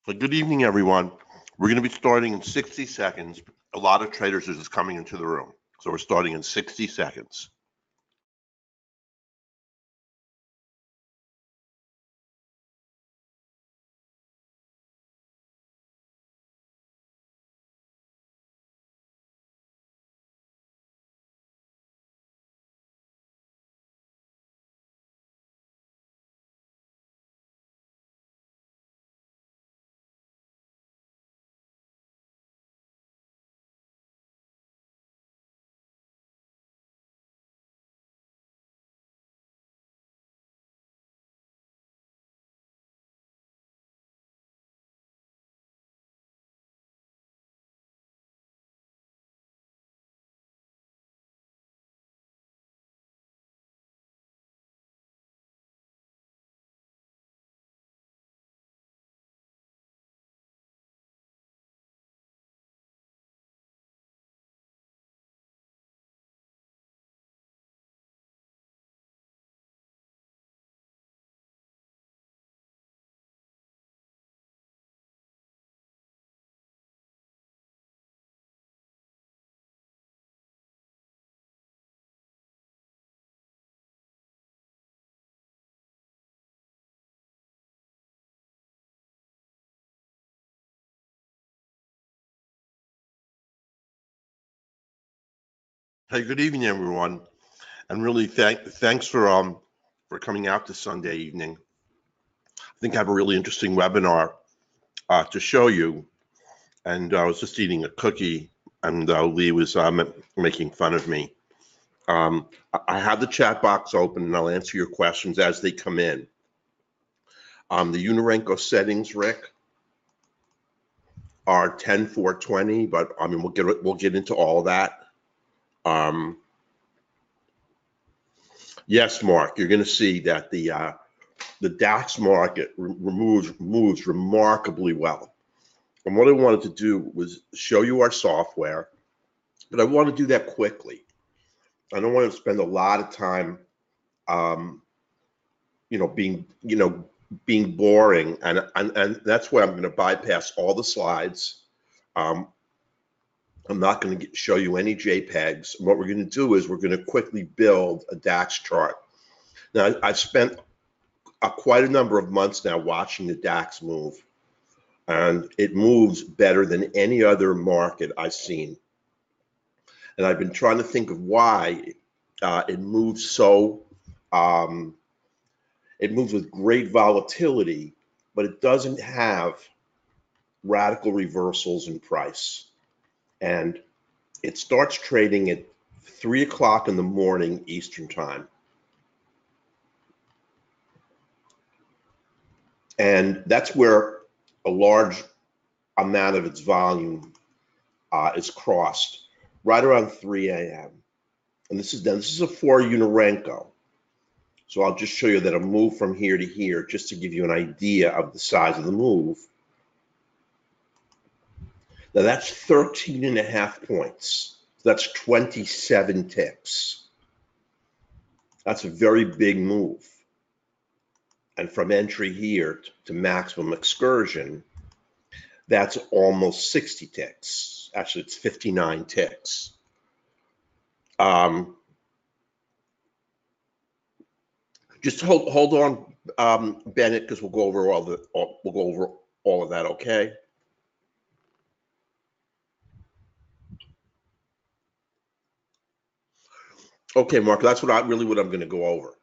So good evening, everyone. We're going to be starting in 60 seconds. A lot of traders are just coming into the room. So we're starting in 60 seconds. Hey, good evening, everyone. And really thanks for coming out this Sunday evening. I think I have a really interesting webinar to show you. And I was just eating a cookie, and Lee was making fun of me. I have the chat box open, and I'll answer your questions as they come in. The Uni-Renko settings, Rick, are 10-420, but I mean we'll get into all that. Yes, Mark, you're going to see that the DAX market moves remarkably well. And what I wanted to do was show you our software, but I want to do that quickly. I don't want to spend a lot of time, being boring, and that's why I'm going to bypass all the slides. I'm not going to show you any JPEGs. What we're going to do is we're going to quickly build a DAX chart. Now, I've spent quite a number of months now watching the DAX move, and it moves better than any other market I've seen. And I've been trying to think of why it moves so, it moves with great volatility, but it doesn't have radical reversals in price. And it starts trading at 3 o'clock in the morning Eastern time. And that's where a large amount of its volume is crossed, right around 3 a.m. And this is a 4 Uni-Renko. So I'll just show you that a move from here to here, just to give you an idea of the size of the move. Now that's 13.5 points. That's 27 ticks. That's a very big move. And from entry here to maximum excursion, that's almost 60 ticks. Actually, it's 59 ticks. Just hold on, Bennett, because we'll go over all of that. Okay. Okay, Mark. That's what I'm going to go over.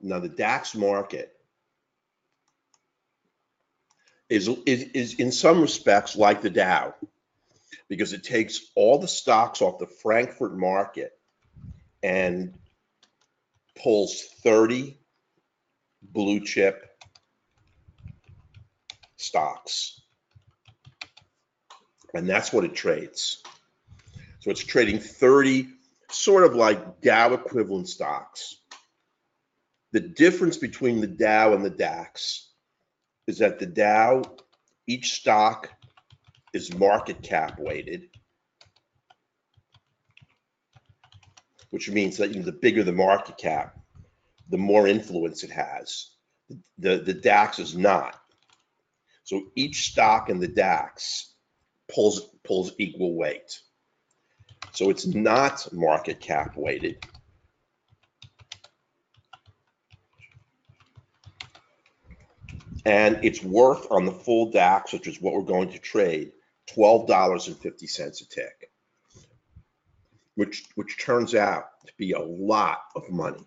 Now the DAX market is in some respects like the Dow, because it takes all the stocks off the Frankfurt market and pulls 30 blue chip stocks, and that's what it trades. So it's trading 30 sort of like Dow equivalent stocks. The difference between the Dow and the DAX is that the Dow, each stock is market cap weighted, which means that the bigger the market cap, the more influence it has. The DAX is not. So each stock in the DAX pulls equal weight. So it's not market cap weighted. And it's worth on the full DAX, which is what we're going to trade, $12.50 a tick, which turns out to be a lot of money.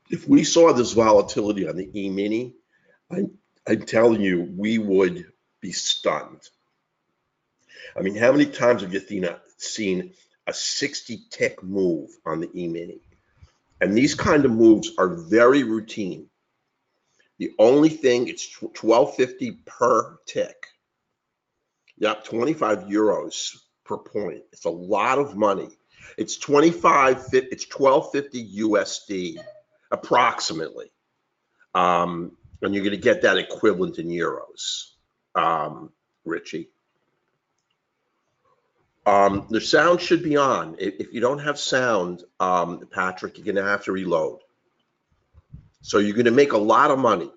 If we saw this volatility on the E-mini, I'm telling you, we would be stunned. I mean, how many times have you seen a 60-tick move on the E-mini? And these kind of moves are very routine. The only thing, it's $12.50 per tick. Yep, 25 euros per point. It's a lot of money. It's $12.50 USD approximately. And you're going to get that equivalent in euros, Richie. The sound should be on. If you don't have sound, Patrick, you're going to have to reload. So you're going to make a lot of money.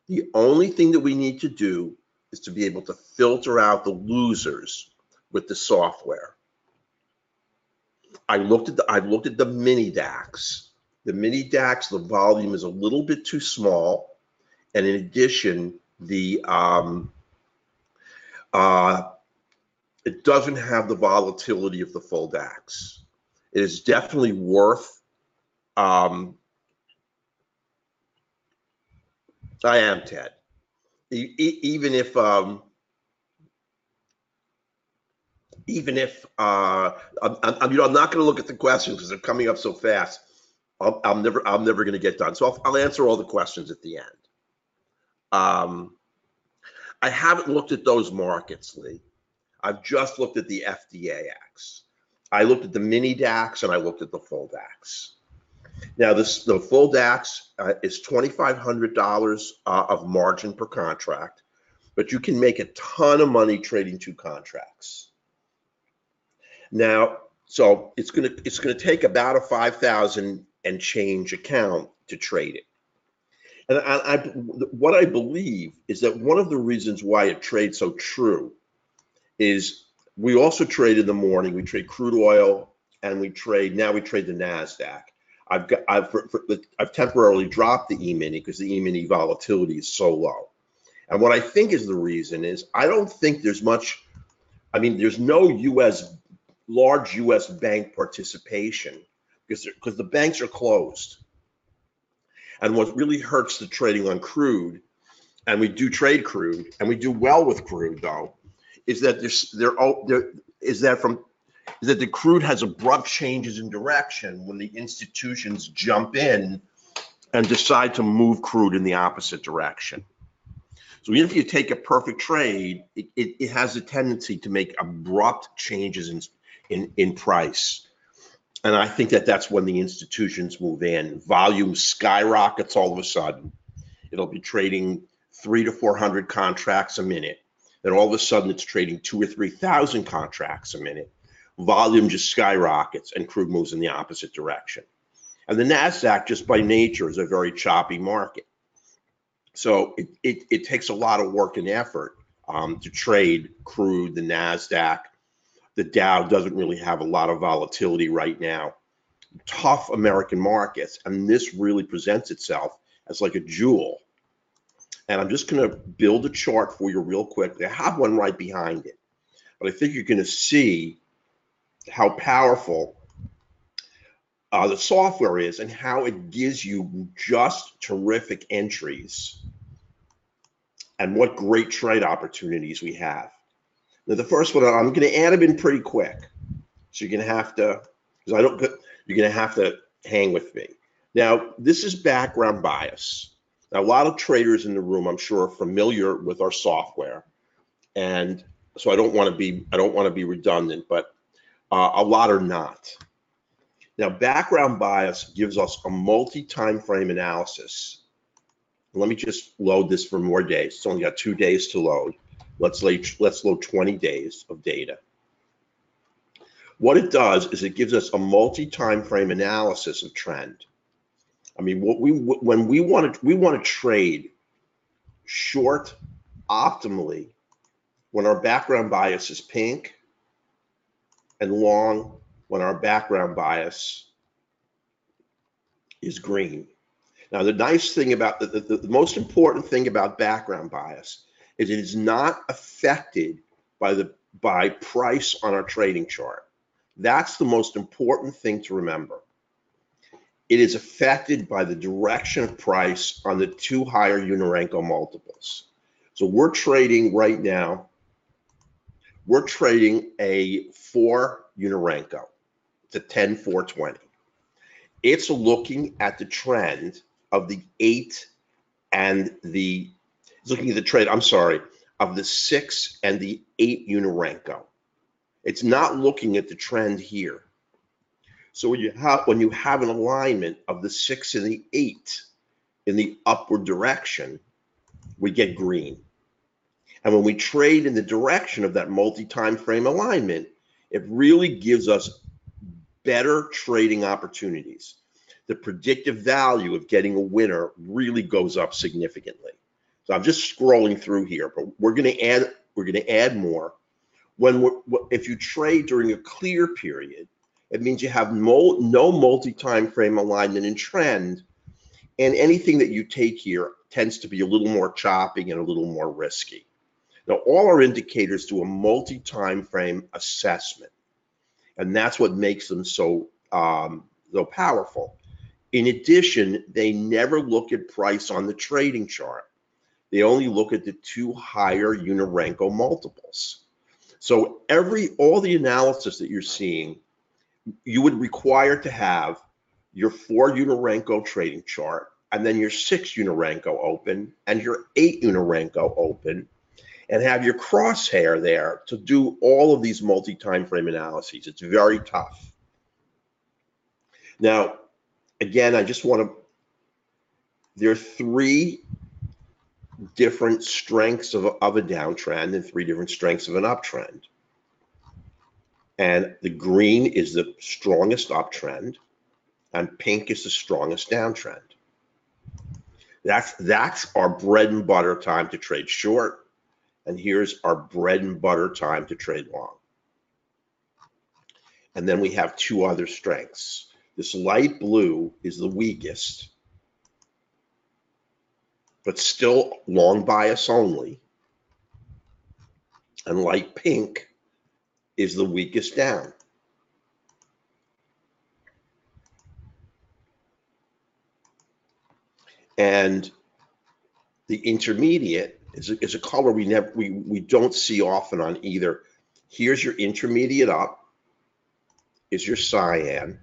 The only thing that we need to do is to be able to filter out the losers with the software. I've looked at the mini DAX. The mini DAX, the volume is a little bit too small, and in addition, it doesn't have the volatility of the full DAX. It is definitely worth. I am, Ted. Even if I'm not going to look at the questions because they're coming up so fast. I'm never going to get done. So I'll answer all the questions at the end. I haven't looked at those markets, Lee. I've just looked at the FDAX. I looked at the mini DAX and I looked at the full DAX. Now, the full DAX is $2,500 of margin per contract, but you can make a ton of money trading two contracts. Now, so it's gonna take about a 5,000 and change account to trade it. And what I believe is that one of the reasons why it trades so true is we also trade in the morning. We trade crude oil, and we trade the Nasdaq. I've temporarily dropped the E-mini because the E-mini volatility is so low. And what I think is the reason is I don't think there's much. I mean, there's no large U.S. bank participation because the banks are closed. And what really hurts the trading on crude, and we do trade crude, and we do well with crude though, is that the crude has abrupt changes in direction when the institutions jump in and decide to move crude in the opposite direction. So even if you take a perfect trade, it has a tendency to make abrupt changes in price. And I think that's when the institutions move in. Volume skyrockets all of a sudden. It'll be trading 300 to 400 contracts a minute. Then all of a sudden it's trading 2,000 or 3,000 contracts a minute. Volume just skyrockets and crude moves in the opposite direction. And the Nasdaq, just by nature, is a very choppy market. So it takes a lot of work and effort to trade crude, the Nasdaq. The Dow doesn't really have a lot of volatility right now. Tough American markets, and this really presents itself as like a jewel. And I'm just going to build a chart for you real quickly. I have one right behind it, but I think you're going to see how powerful the software is and how it gives you just terrific entries and what great trade opportunities we have. Now, the first one, I'm going to add them in pretty quick, so you're going to have to, you're going to have to hang with me. Now, this is background bias. Now, a lot of traders in the room, I'm sure, are familiar with our software, and so I don't want to be redundant, but a lot are not. Now, background bias gives us a multi-time frame analysis. Let me just load this for more days. It's only got 2 days to load. Let's load 20 days of data. What it does is it gives us a multi-time frame analysis of trend. I mean, when we want to trade short optimally when our background bias is pink, and long when our background bias is green. Now, the nice thing about the most important thing about background bias is it is not affected by price on our trading chart. That's the most important thing to remember. It is affected by the direction of price on the two higher Uni-Renko multiples. So we're trading right now, we're trading a 4 Uni-Renko. It's a 10-420. It's looking at the trend of the 8 and the, it's looking at the trade, I'm sorry, of the 6 and the 8 Uni-Renko. It's not looking at the trend here. So when you have an alignment of the 6 and the 8 in the upward direction, we get green. And when we trade in the direction of that multi-time frame alignment, it really gives us better trading opportunities. The predictive value of getting a winner really goes up significantly. So I'm just scrolling through here, but we're going to add more. If you trade during a clear period, it means you have no multi-time frame alignment and trend, and anything that you take here tends to be a little more choppy and a little more risky. Now, all our indicators do a multi-time frame assessment, and that's what makes them so powerful. In addition, they never look at price on the trading chart. They only look at the two higher Uni-Renko multiples. So all the analysis that you're seeing, you would require to have your 4 Uni-Renko trading chart, and then your 6 Uni-Renko open, and your 8 Uni-Renko open, and have your crosshair there to do all of these multi-time frame analyses. It's very tough. Now, again, there are 3 different strengths of a downtrend and 3 different strengths of an uptrend. And the green is the strongest uptrend, and pink is the strongest downtrend. That's our bread and butter time to trade short, and here's our bread and butter time to trade long. And then we have 2 other strengths. This light blue is the weakest, but still long bias only, and light pink is the weakest down. And the intermediate is a color we don't see often on either. Here's your intermediate up, is your cyan,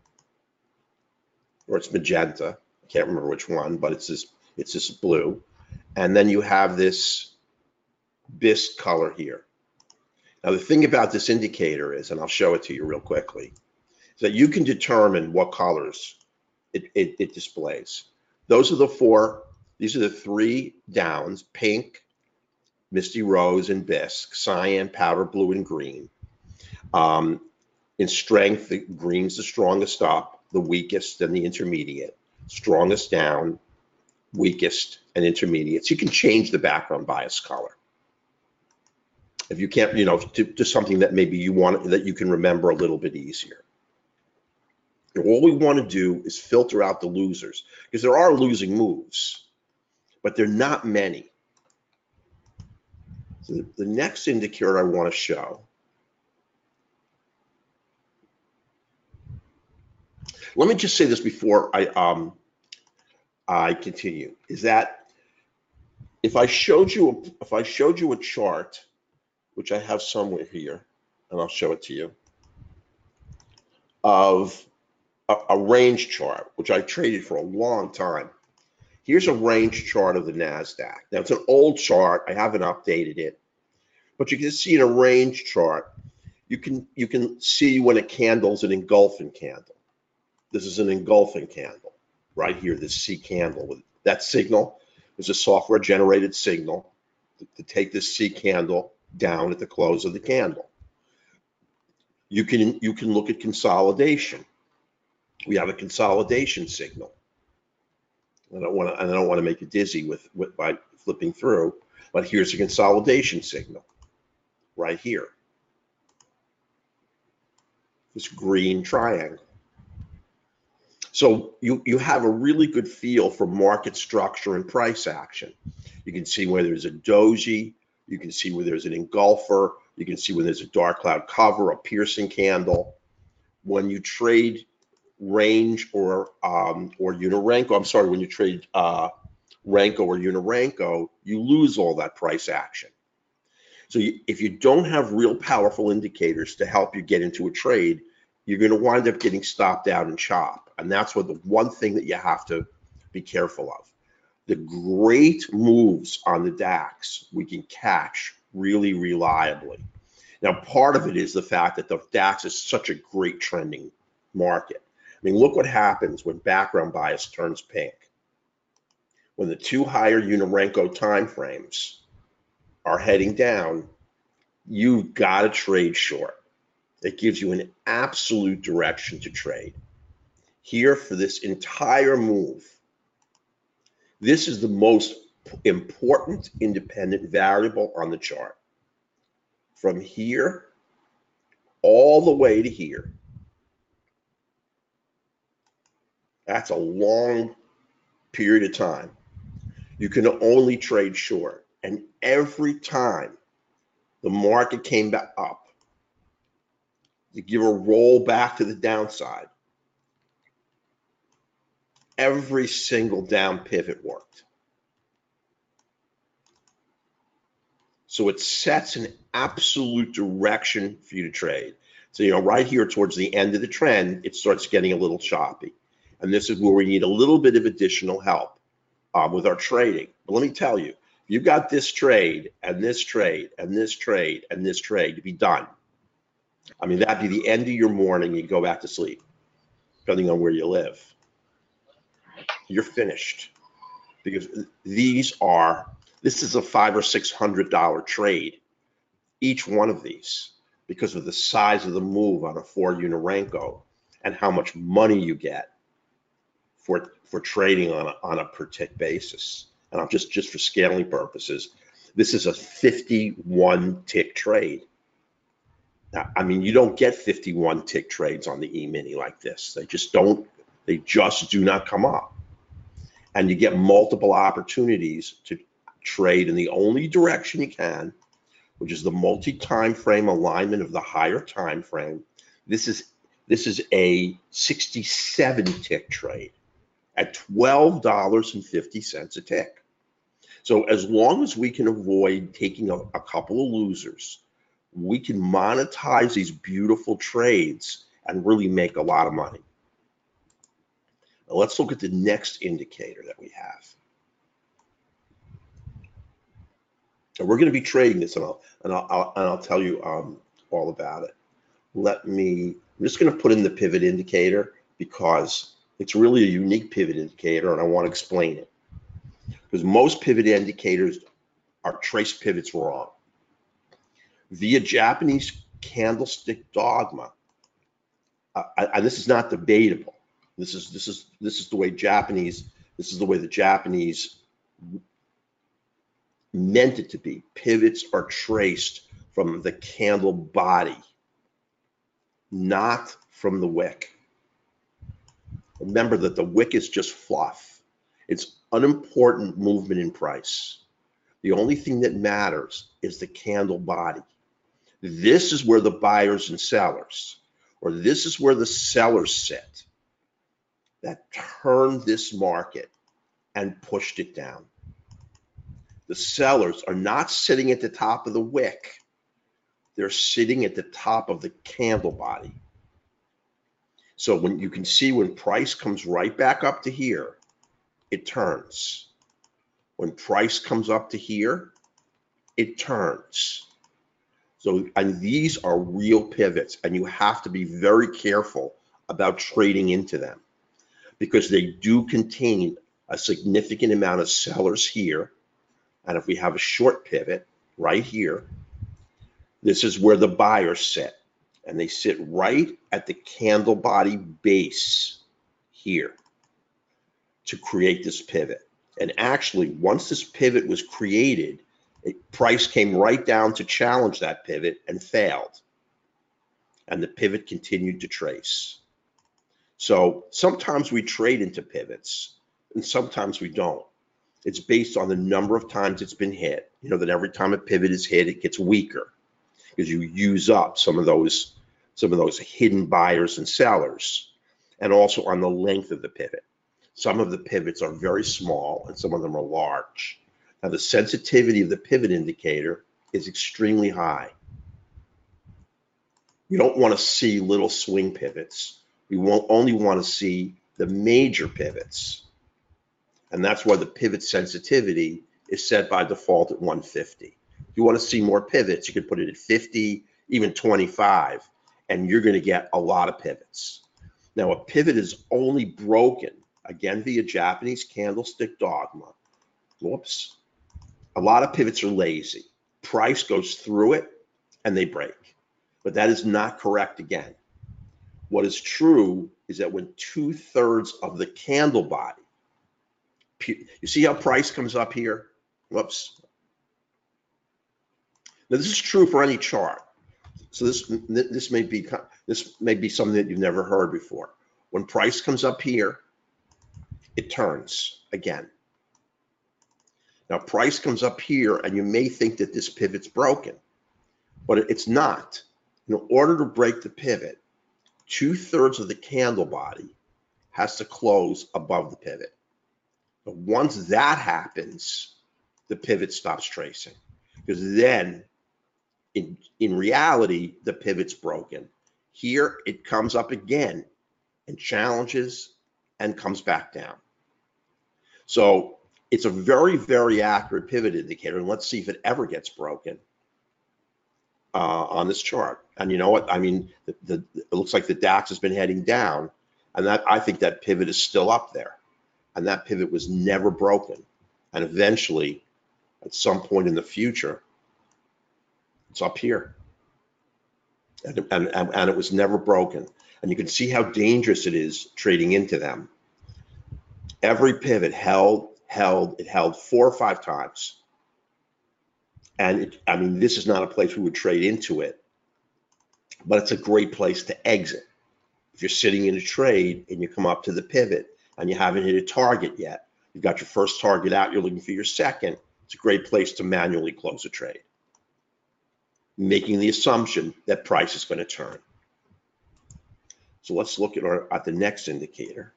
or it's magenta. I can't remember which one, but it's this blue. And then you have this bisque color here. Now, the thing about this indicator is, and I'll show it to you real quickly, is that you can determine what colors it displays. These are the 3 downs: pink, misty rose, and bisque, cyan, powder blue, and green. In strength, the green's the strongest up, the weakest, and the intermediate. Strongest down, weakest, and intermediate. So you can change the background bias color. If you can't, to something that maybe you want, that you can remember a little bit easier. And all we want to do is filter out the losers, because there are losing moves, but they're not many. So the next indicator I want to show, let me just say this before I continue, is that if I showed you a chart, which I have somewhere here, and I'll show it to you, of a range chart, which I traded for a long time. Here's a range chart of the Nasdaq. Now, it's an old chart. I haven't updated it, but you can see in a range chart, you can see when a candle's an engulfing candle. This is an engulfing candle right here, this C candle. With that signal is a software generated signal to take this C candle down at the close of the candle. You can look at consolidation. We have a consolidation signal. I don't want to make you dizzy by flipping through. But here's a consolidation signal right here. This green triangle. So you have a really good feel for market structure and price action. You can see where there's a doji, you can see where there's an engulfer, you can see when there's a dark cloud cover, a piercing candle. When you trade range or Uni-Renko, I'm sorry, when you trade Renko or Uni-Renko, you lose all that price action. So if you don't have real powerful indicators to help you get into a trade, you're going to wind up getting stopped out and chop. And that's what the one thing that you have to be careful of. The great moves on the DAX we can catch really reliably. Now, part of it is the fact that the DAX is such a great trending market. I mean, look what happens when background bias turns pink. When the two higher Uni-Renko time frames are heading down, you've got to trade short. It gives you an absolute direction to trade. Here for this entire move, this is the most important independent variable on the chart. From here all the way to here, that's a long period of time. You can only trade short. And every time the market came back up, you give a roll back to the downside, every single down pivot worked. So it sets an absolute direction for you to trade. So, right here towards the end of the trend, it starts getting a little choppy. And this is where we need a little bit of additional help with our trading. But let me tell you, you got this trade and this trade and this trade and this trade to be done. I mean, that'd be the end of your morning. You go back to sleep, depending on where you live. You're finished, because this is a $500 or $600 trade, each one of these, because of the size of the move on a 4 Uni-Renko and how much money you get for trading on a per tick basis. And I'm just for scaling purposes, this is a 51 tick trade. Now, I mean, you don't get 51 tick trades on the E-mini like this. They just do not come up. And you get multiple opportunities to trade in the only direction you can, which is the multi-time frame alignment of the higher time frame. This is a 67 tick trade at $12.50 a tick. So as long as we can avoid taking a couple of losers, we can monetize these beautiful trades and really make a lot of money. Now let's look at the next indicator that we have. And we're going to be trading this, and I'll tell you all about it. I'm just going to put in the pivot indicator because it's really a unique pivot indicator, and I want to explain it. Because most pivot indicators are trace pivots wrong. Via Japanese candlestick dogma, and this is not debatable. This is the way the Japanese meant it to be. Pivots are traced from the candle body, not from the wick. Remember that the wick is just fluff. It's unimportant movement in price. The only thing that matters is the candle body. This is where the buyers and sellers, or this is where the sellers sit, that turned this market and pushed it down. The sellers are not sitting at the top of the wick. They're sitting at the top of the candle body. So when you can see when price comes right back up to here, it turns. When price comes up to here, it turns. So, and these are real pivots, and you have to be very careful about trading into them because they do contain a significant amount of sellers here. And if we have a short pivot right here, this is where the buyers sit, and they sit right at the candle body base here to create this pivot. And actually, once this pivot was created, Price came right down to challenge that pivot and failed. And the pivot continued to trace. So sometimes we trade into pivots and sometimes we don't. It's based on the number of times it's been hit. You know that every time a pivot is hit, it gets weaker because you use up some of those hidden buyers and sellers, and also on the length of the pivot. Some of the pivots are very small and some of them are large. Now the sensitivity of the pivot indicator is extremely high. You don't want to see little swing pivots. You won't only want to see the major pivots. And that's why the pivot sensitivity is set by default at 150. If you want to see more pivots, you can put it at 50, even 25, and you're going to get a lot of pivots. Now, a pivot is only broken, again, via Japanese candlestick dogma. Whoops. A lot of pivots are lazy. Price goes through it and they break. But that is not correct again. What is true is that when 2/3 of the candle body, you see how price comes up here? Whoops. Now this is true for any chart. So this may be something that you've never heard before. When price comes up here, it turns again. Now price comes up here and you may think that this pivot's broken, but it's not. In order to break the pivot, 2/3 of the candle body has to close above the pivot. But once that happens, the pivot stops tracing, because then in reality, the pivot's broken. Here it comes up again and challenges and comes back down. So it's a very, very accurate pivot indicator. And let's see if it ever gets broken on this chart. And you know what? I mean, it looks like the DAX has been heading down, and I think that pivot is still up there. And that pivot was never broken. And eventually, at some point in the future, it's up here. And it was never broken. And you can see how dangerous it is trading into them. Every pivot held 4 or 5 times. And I mean, this is not a place we would trade into it, but it's a great place to exit. If you're sitting in a trade and you come up to the pivot and you haven't hit a target yet, you've got your first target out, you're looking for your second, it's a great place to manually close a trade, making the assumption that price is going to turn. So let's look at the next indicator.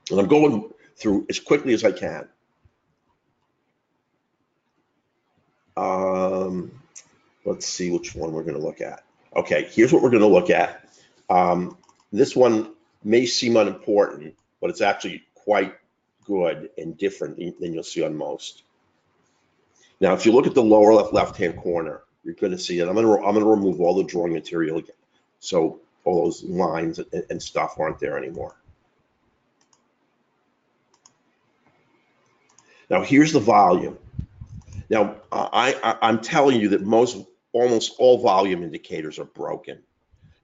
And I'm going through as quickly as I can. Let's see which one we're going to look at. Okay, here's what we're going to look at. This one may seem unimportant, but it's actually quite good and different than you'll see on most. Now, if you look at the lower left-hand corner, you're going to see that I'm going to remove all the drawing material again, so all those lines and stuff aren't there anymore. Now, here's the volume. Now, I'm telling you that almost all volume indicators are broken.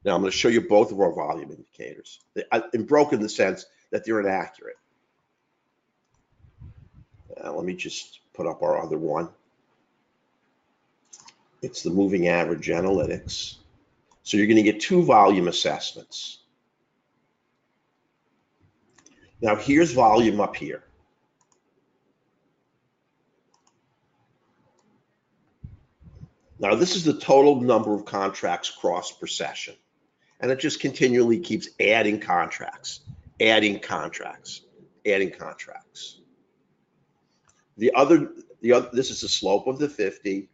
Now, I'm going to show you both of our volume indicators. And broken in the sense that they're inaccurate. Let me just put up our other one. It's the moving average analytics. So you're going to get 2 volume assessments. Now, here's volume up here. Now, this is the total number of contracts crossed per session. And it just continually keeps adding contracts, adding contracts, adding contracts. This is the slope of the 50.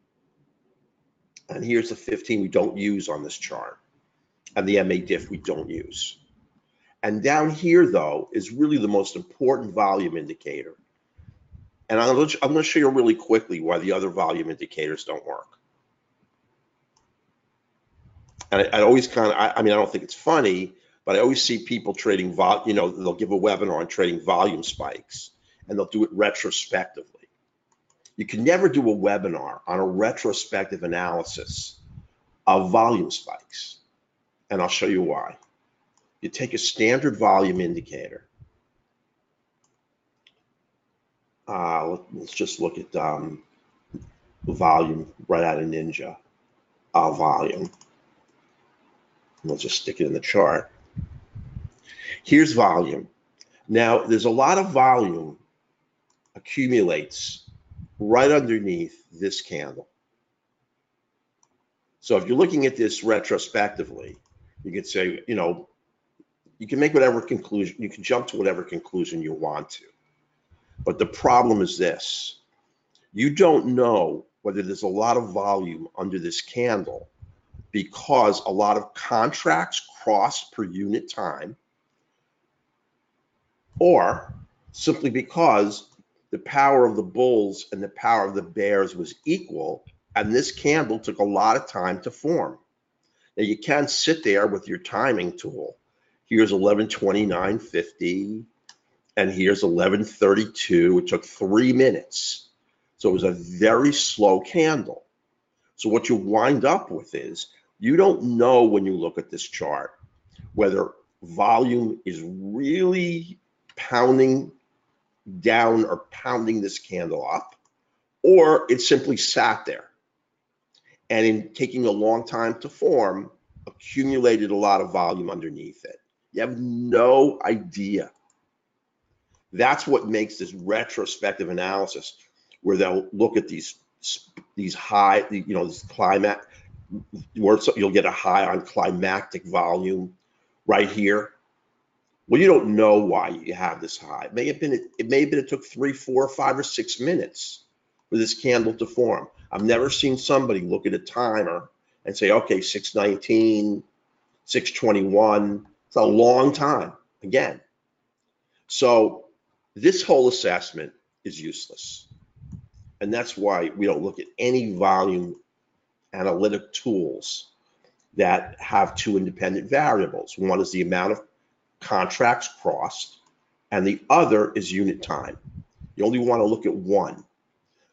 And here's the 15 we don't use on this chart. And the MA diff we don't use. And down here, though, is really the most important volume indicator. And I'm going to show you really quickly why the other volume indicators don't work. And I always I mean, I don't think it's funny, but I always see people trading, they'll give a webinar on trading volume spikes, and they'll do it retrospectively. You can never do a webinar on a retrospective analysis of volume spikes, and I'll show you why. You take a standard volume indicator. Let's just look at volume right out of Ninja. Volume. We'll just stick it in the chart. Here's volume. Now, there's a lot of volume accumulates right underneath this candle. So if you're looking at this retrospectively, you could say, you know, you can make whatever conclusion, you can jump to whatever conclusion you want to. But the problem is this: you don't know whether there's a lot of volume under this candle because a lot of contracts crossed per unit time, or simply because the power of the bulls and the power of the bears was equal, and this candle took a lot of time to form. Now you can sit there with your timing tool. Here's 11:29:50, and here's 11:32. It took 3 minutes. So it was a very slow candle. So what you wind up with is, you don't know when you look at this chart whether volume is really pounding down or pounding this candle up, or it simply sat there and in taking a long time to form, accumulated a lot of volume underneath it. You have no idea. That's what makes this retrospective analysis, where they'll look at these high, you know, this climax, where you'll get a high on climactic volume right here. Well, you don't know why you have this high. It may have been it took 3, 4, 5, or 6 minutes for this candle to form. I've never seen somebody look at a timer and say, okay, 6:19, 6:21. It's a long time again. So this whole assessment is useless. And that's why we don't look at any volume analytic tools that have 2 independent variables. One is the amount of contracts crossed, and the other is unit time. You only want to look at one.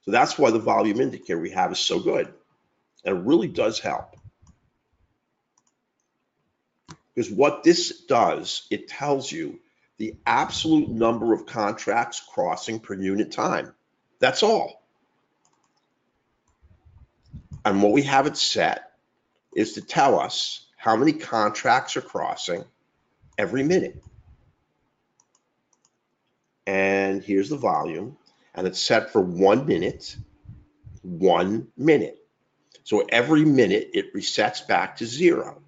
So that's why the volume indicator we have is so good. And it really does help. Because what this does, it tells you the absolute number of contracts crossing per unit time. That's all. And what we have it set is to tell us how many contracts are crossing every minute. And here's the volume, and it's set for 1 minute, 1 minute. So every minute it resets back to 0.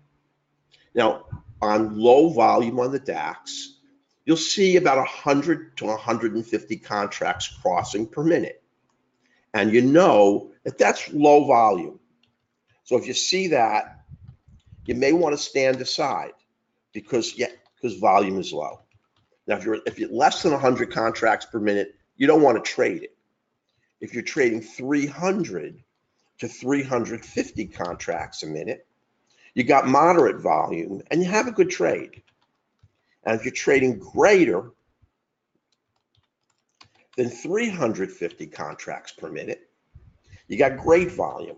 Now, on low volume on the DAX, you'll see about 100 to 150 contracts crossing per minute. And you know that that's low volume. So if you see that, you may want to stand aside because volume is low. Now, if you're less than 100 contracts per minute, you don't want to trade it. If you're trading 300 to 350 contracts a minute, you got moderate volume and you have a good trade. And if you're trading greater than 350 contracts per minute, you got great volume.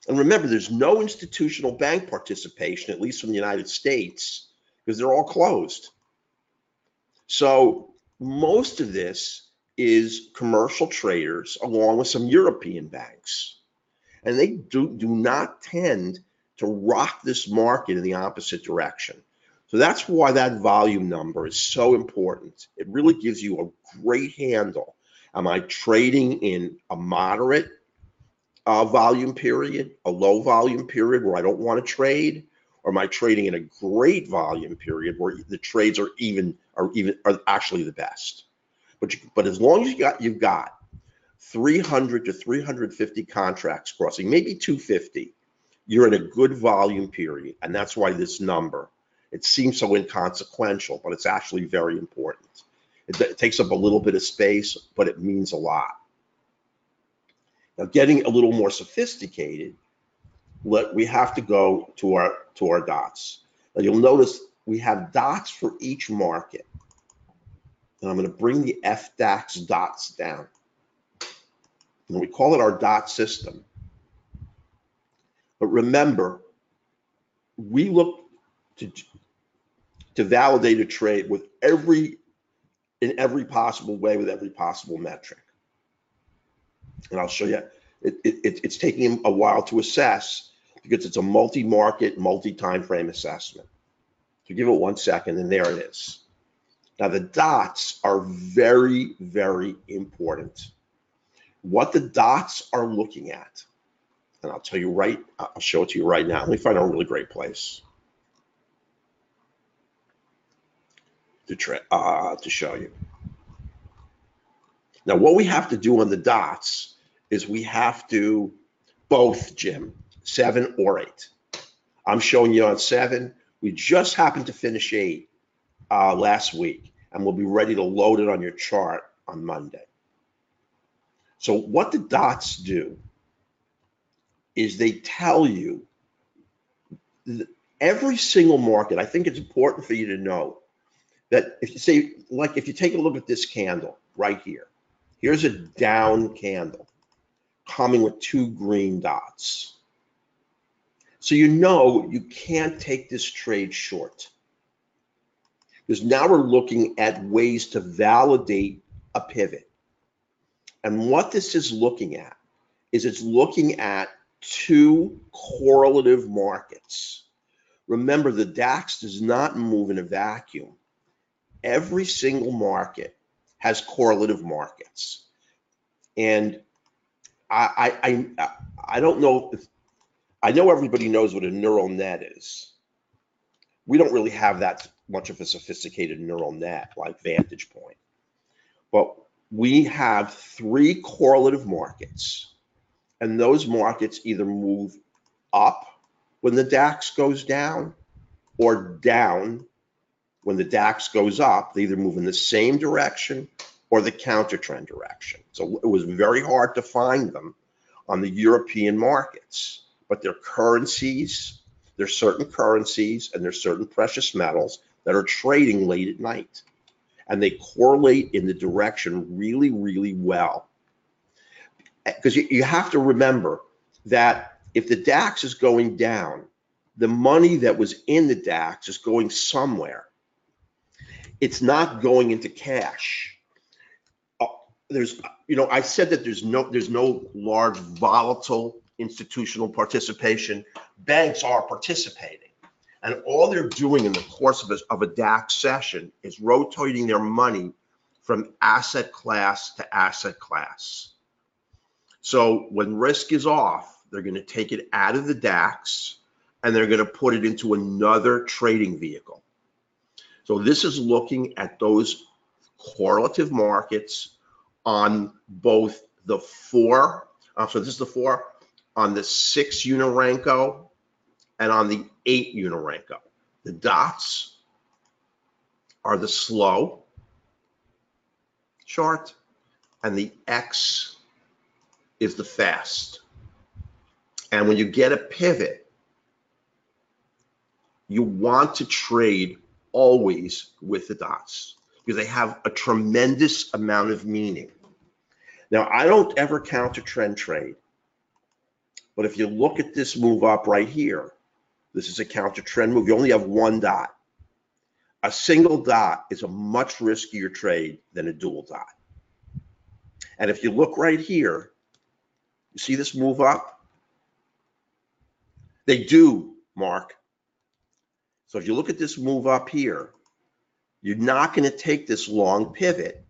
And remember, there's no institutional bank participation, at least from the United States, because they're all closed. So most of this is commercial traders along with some European banks. And they do not tend to rock this market in the opposite direction. So that's why that volume number is so important. It really gives you a great handle. Am I trading in a moderate volume period, a low volume period where I don't want to trade, or am I trading in a great volume period where the trades are actually the best? But as long as you've got 300 to 350 contracts crossing, maybe 250, you're in a good volume period, and that's why this number, it seems so inconsequential, but it's actually very important. It takes up a little bit of space, but it means a lot. Now, getting a little more sophisticated, we have to go to our dots. Now, you'll notice we have dots for each market. And I'm going to bring the FDAX dots down. And we call it our dot system. But remember, we look to validate a trade with every in every possible way with every possible metric. And I'll show you, it's taking a while to assess because it's a multi-market, multi-time frame assessment. So give it 1 second, and there it is. Now the dots are very, very important. What the dots are looking at, and I'll tell you right, I'll show it to you right now. Let me find a really great place to show you. Now what we have to do on the dots is we have to both, Jim, 7 or 8. I'm showing you on 7. We just happened to finish 8 last week, and we'll be ready to load it on your chart on Monday. So what the dots do is they tell you every single market. I think it's important for you to know that if you say, like if you take a look at this candle right here, here's a down candle coming with 2 green dots. So you know you can't take this trade short, because now we're looking at ways to validate a pivot. And what this is looking at is it's looking at 2 correlative markets. Remember, the DAX does not move in a vacuum. Every single market has correlative markets. And I don't know if, I know everybody knows what a neural net is. We don't really have that much of a sophisticated neural net like Vantage Point. But we have 3 correlative markets, and those markets either move up when the DAX goes down or down when the DAX goes up. They either move in the same direction or the counter trend direction. So it was very hard to find them on the European markets, but they're currencies, there's certain currencies and there's certain precious metals that are trading late at night, and they correlate in the direction really, really well. Because you have to remember that if the DAX is going down, the money that was in the DAX is going somewhere. It's not going into cash. There's, I said that there's no large volatile institutional participation. Banks are participating, and all they're doing in the course of a DAX session is rotating their money from asset class to asset class. So when risk is off, they're going to take it out of the DAX and they're going to put it into another trading vehicle. So this is looking at those correlative markets on both the 4, so this is the 4, on the 6 Uni-Renko and on the 8 Uni-Renko. The dots are the slow chart, and the X is the fast. And when you get a pivot, you want to trade always with the dots because they have a tremendous amount of meaning. Now, I don't ever counter trend trade, but if you look at this move up right here, this is a counter trend move. You only have 1 dot. A single dot is a much riskier trade than a dual dot. And if you look right here, you see this move up? They do, Mark. So if you look at this move up here, you're not going to take this long pivot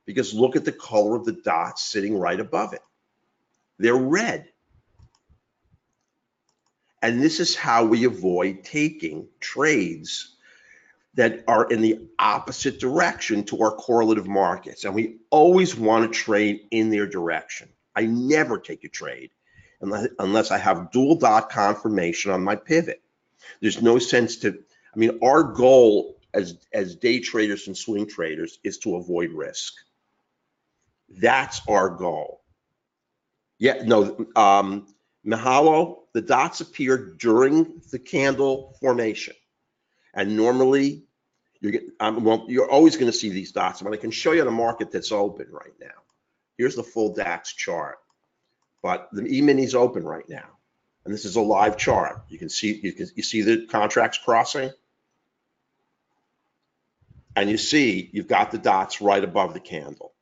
because look at the color of the dots sitting right above it. They're red. And this is how we avoid taking trades that are in the opposite direction to our correlative markets. And we always want to trade in their direction. I never take a trade unless I have dual dot confirmation on my pivot. There's no sense to, our goal as day traders and swing traders is to avoid risk. That's our goal. Yeah, no, Mahalo, the dots appear during the candle formation. And normally, you're always going to see these dots. I can show you on a market that's open right now. Here's the full DAX chart, but the E-mini is open right now, and this is a live chart. You see the contracts crossing, And you see, you've got the dots right above the candle.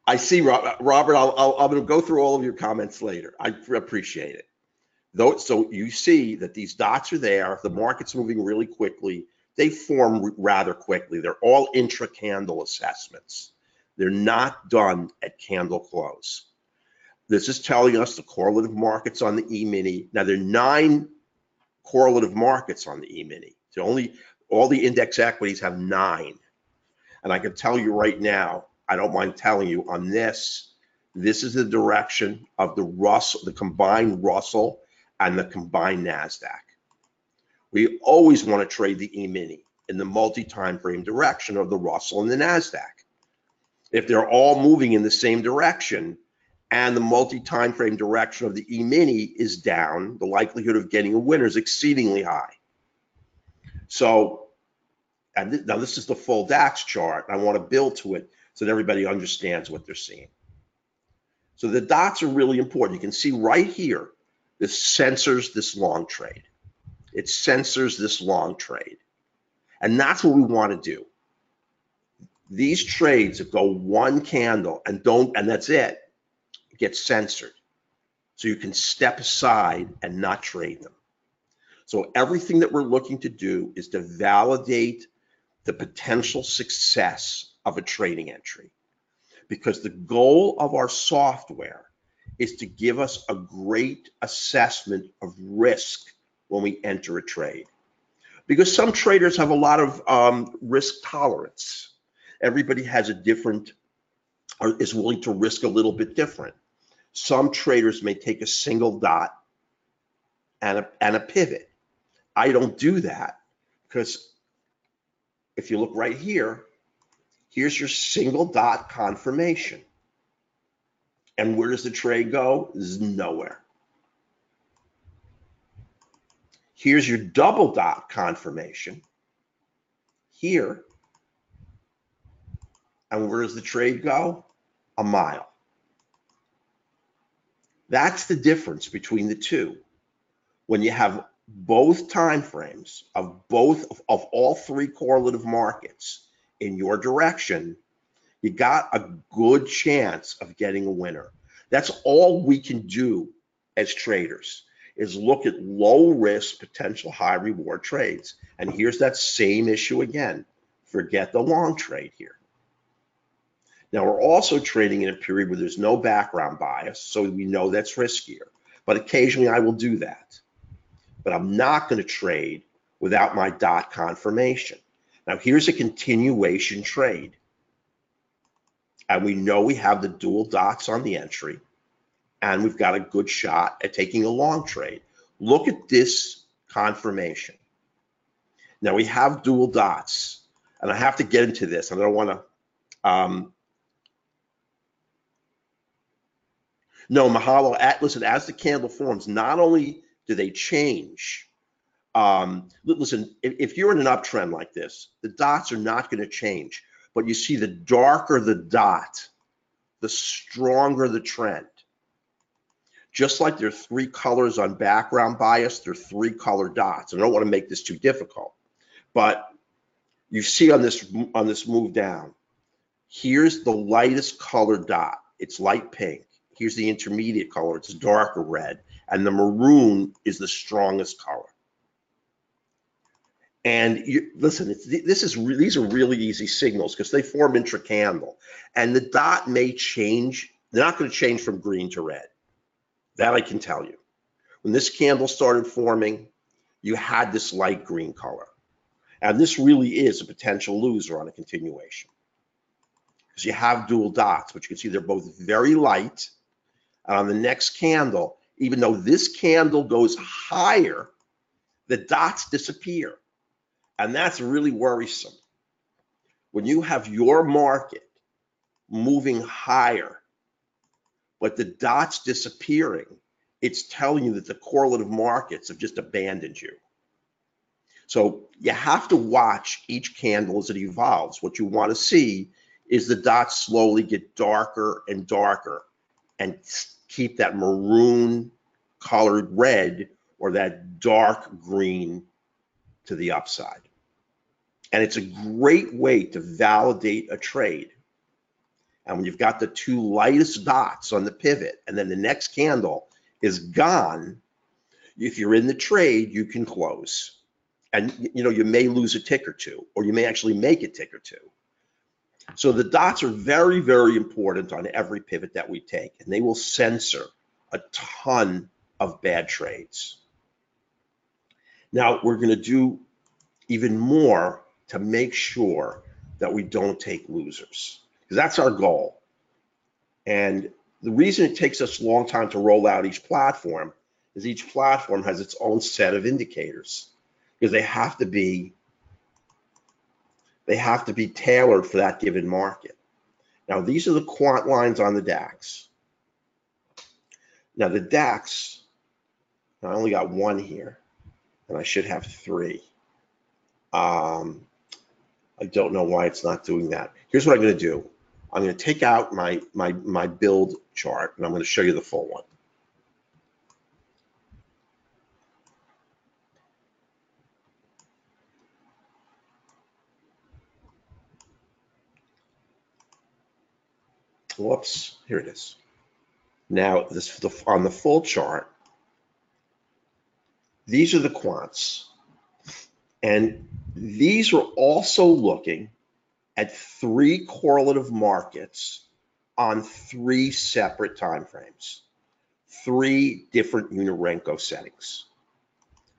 I see, Robert, I'm going to go through all of your comments later. I appreciate it. So you see that these dots are there. The market's moving really quickly. They form rather quickly. They're all intra-candle assessments. They're not done at candle close. This is telling us the correlative markets on the E-mini. Now, there are 9 correlative markets on the E-mini. So all the index equities have 9. And I can tell you right now, I don't mind telling you on this is the direction of the combined Russell and the combined Nasdaq. We always want to trade the E-mini in the multi-time frame direction of the Russell and the Nasdaq. If they're all moving in the same direction and the multi-time frame direction of the E-mini is down, the likelihood of getting a winner is exceedingly high. So, now this is the full DAX chart. I want to build to it so that everybody understands what they're seeing. So the dots are really important. You can see right here, this censors this long trade. It censors this long trade. And that's what we want to do. These trades that go one candle and that's it, get censored. So you can step aside and not trade them. So everything that we're looking to do is to validate the potential success of a trading entry. Because the goal of our software is to give us a great assessment of risk when we enter a trade. Because some traders have a lot of risk tolerance. Everybody has a different, or is willing to risk a little bit different. Some traders may take a single dot and a pivot. I don't do that because if you look right here, here's your single dot confirmation. And where does the trade go? Nowhere. Here's your double dot confirmation here. And where does the trade go? A mile. That's the difference between the two. When you have both time frames of all 3 correlative markets in your direction, you got a good chance of getting a winner. That's all we can do as traders, is look at low risk, potential high reward trades. And here's that same issue again. Forget the long trade here. Now we're also trading in a period where there's no background bias, so we know that's riskier. But occasionally I will do that. But I'm not going to trade without my dot confirmation. Now here's a continuation trade. And we know we have the dual dots on the entry, and we've got a good shot at taking a long trade. Look at this confirmation. Now we have dual dots, and I have to get into this. I don't want to. No, Mahalo. Listen, as the candle forms, not only do they change. Listen, if you're in an uptrend like this, the dots are not going to change. But you see, the darker the dot, the stronger the trend. Just like there are 3 colors on background bias, there are 3 color dots. I don't want to make this too difficult, but you see on this move down, here's the lightest color dot. It's light pink. Here's the intermediate color. It's darker red, and the maroon is the strongest color. And listen, these are really easy signals because they form intra-candle. And the dot may change. They're not going to change from green to red. That I can tell you. When this candle started forming, you had this light green color. And this really is a potential loser on a continuation. Because you have dual dots, but you can see they're both very light. And on the next candle, even though this candle goes higher, the dots disappear. And that's really worrisome. When you have your market moving higher, but the dots disappearing, it's telling you that the correlative markets have just abandoned you. So you have to watch each candle as it evolves. What you want to see is the dots slowly get darker and darker and keep that maroon colored red or that dark green to the upside. And it's a great way to validate a trade. And when you've got the two lightest dots on the pivot and then the next candle is gone, if you're in the trade, you can close. And you may lose a tick or two, or you may actually make a tick or two. So the dots are very, very important on every pivot that we take, and they will censor a ton of bad trades. Now we're going to do even more to make sure that we don't take losers, because that's our goal. And the reason it takes us a long time to roll out each platform is each platform has its own set of indicators, because they have to be tailored for that given market. Now, these are the quant lines on the DAX. Now, the DAX, I only got one here, and I should have three. I don't know why it's not doing that. Here's what I'm going to do. I'm going to take out my build chart, and I'm going to show you the full one. Whoops, here it is. Now, on the full chart, these are the quants. And these are also looking at three correlative markets on three separate time frames, three different Uni-Renko settings.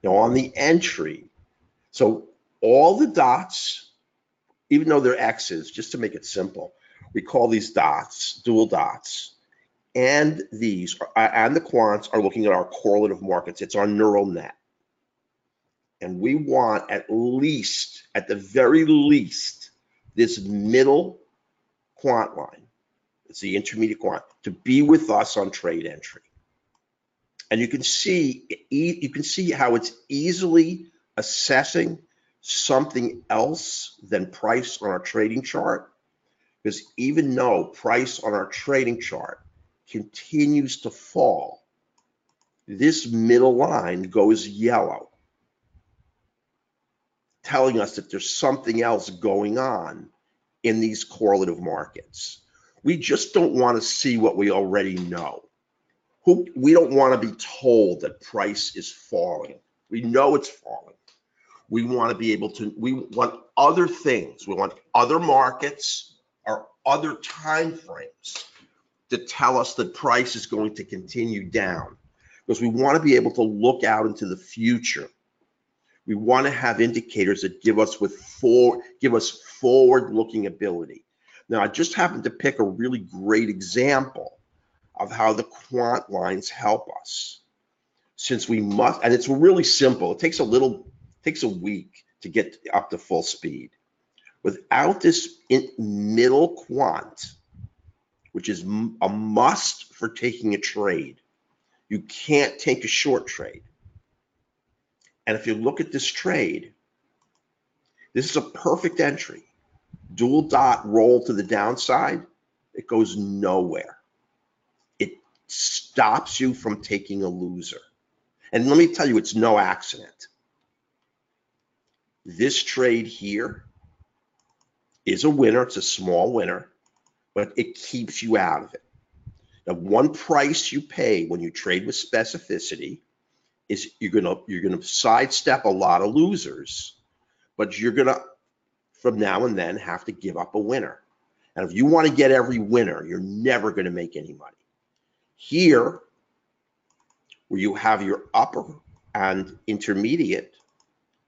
Now on the entry, so all the dots, even though they're X's, just to make it simple, we call these dots, dual dots, and these, and the quants are looking at our correlative markets. It's our neural net. And we want at the very least, this middle quant line, it's the intermediate quant, to be with us on trade entry. And you can see how it's easily assessing something else than price on our trading chart, because even though price on our trading chart continues to fall, this middle line goes yellow, telling us that there's something else going on in these correlative markets. We just don't want to see what we already know. We don't want to be told that price is falling. We know it's falling. We want to be able to, we want other things. We want other markets or other time frames to tell us that price is going to continue down, because we want to be able to look out into the future. We want to have indicators that give us forward-looking ability. Now, I just happened to pick a really great example of how the quant lines help us. Since we must, and it's really simple. It takes a week to get up to full speed. Without this middle quant, which is a must for taking a trade, you can't take a short trade. And if you look at this trade, this is a perfect entry. Dual dot roll to the downside, it goes nowhere. It stops you from taking a loser. And let me tell you, it's no accident. This trade here is a winner. It's a small winner, but it keeps you out of it. Now, one price you pay when you trade with specificity is you're gonna sidestep a lot of losers, but you're gonna, from now and then, have to give up a winner. And if you want to get every winner, you're never going to make any money. Here, where you have your upper and intermediate,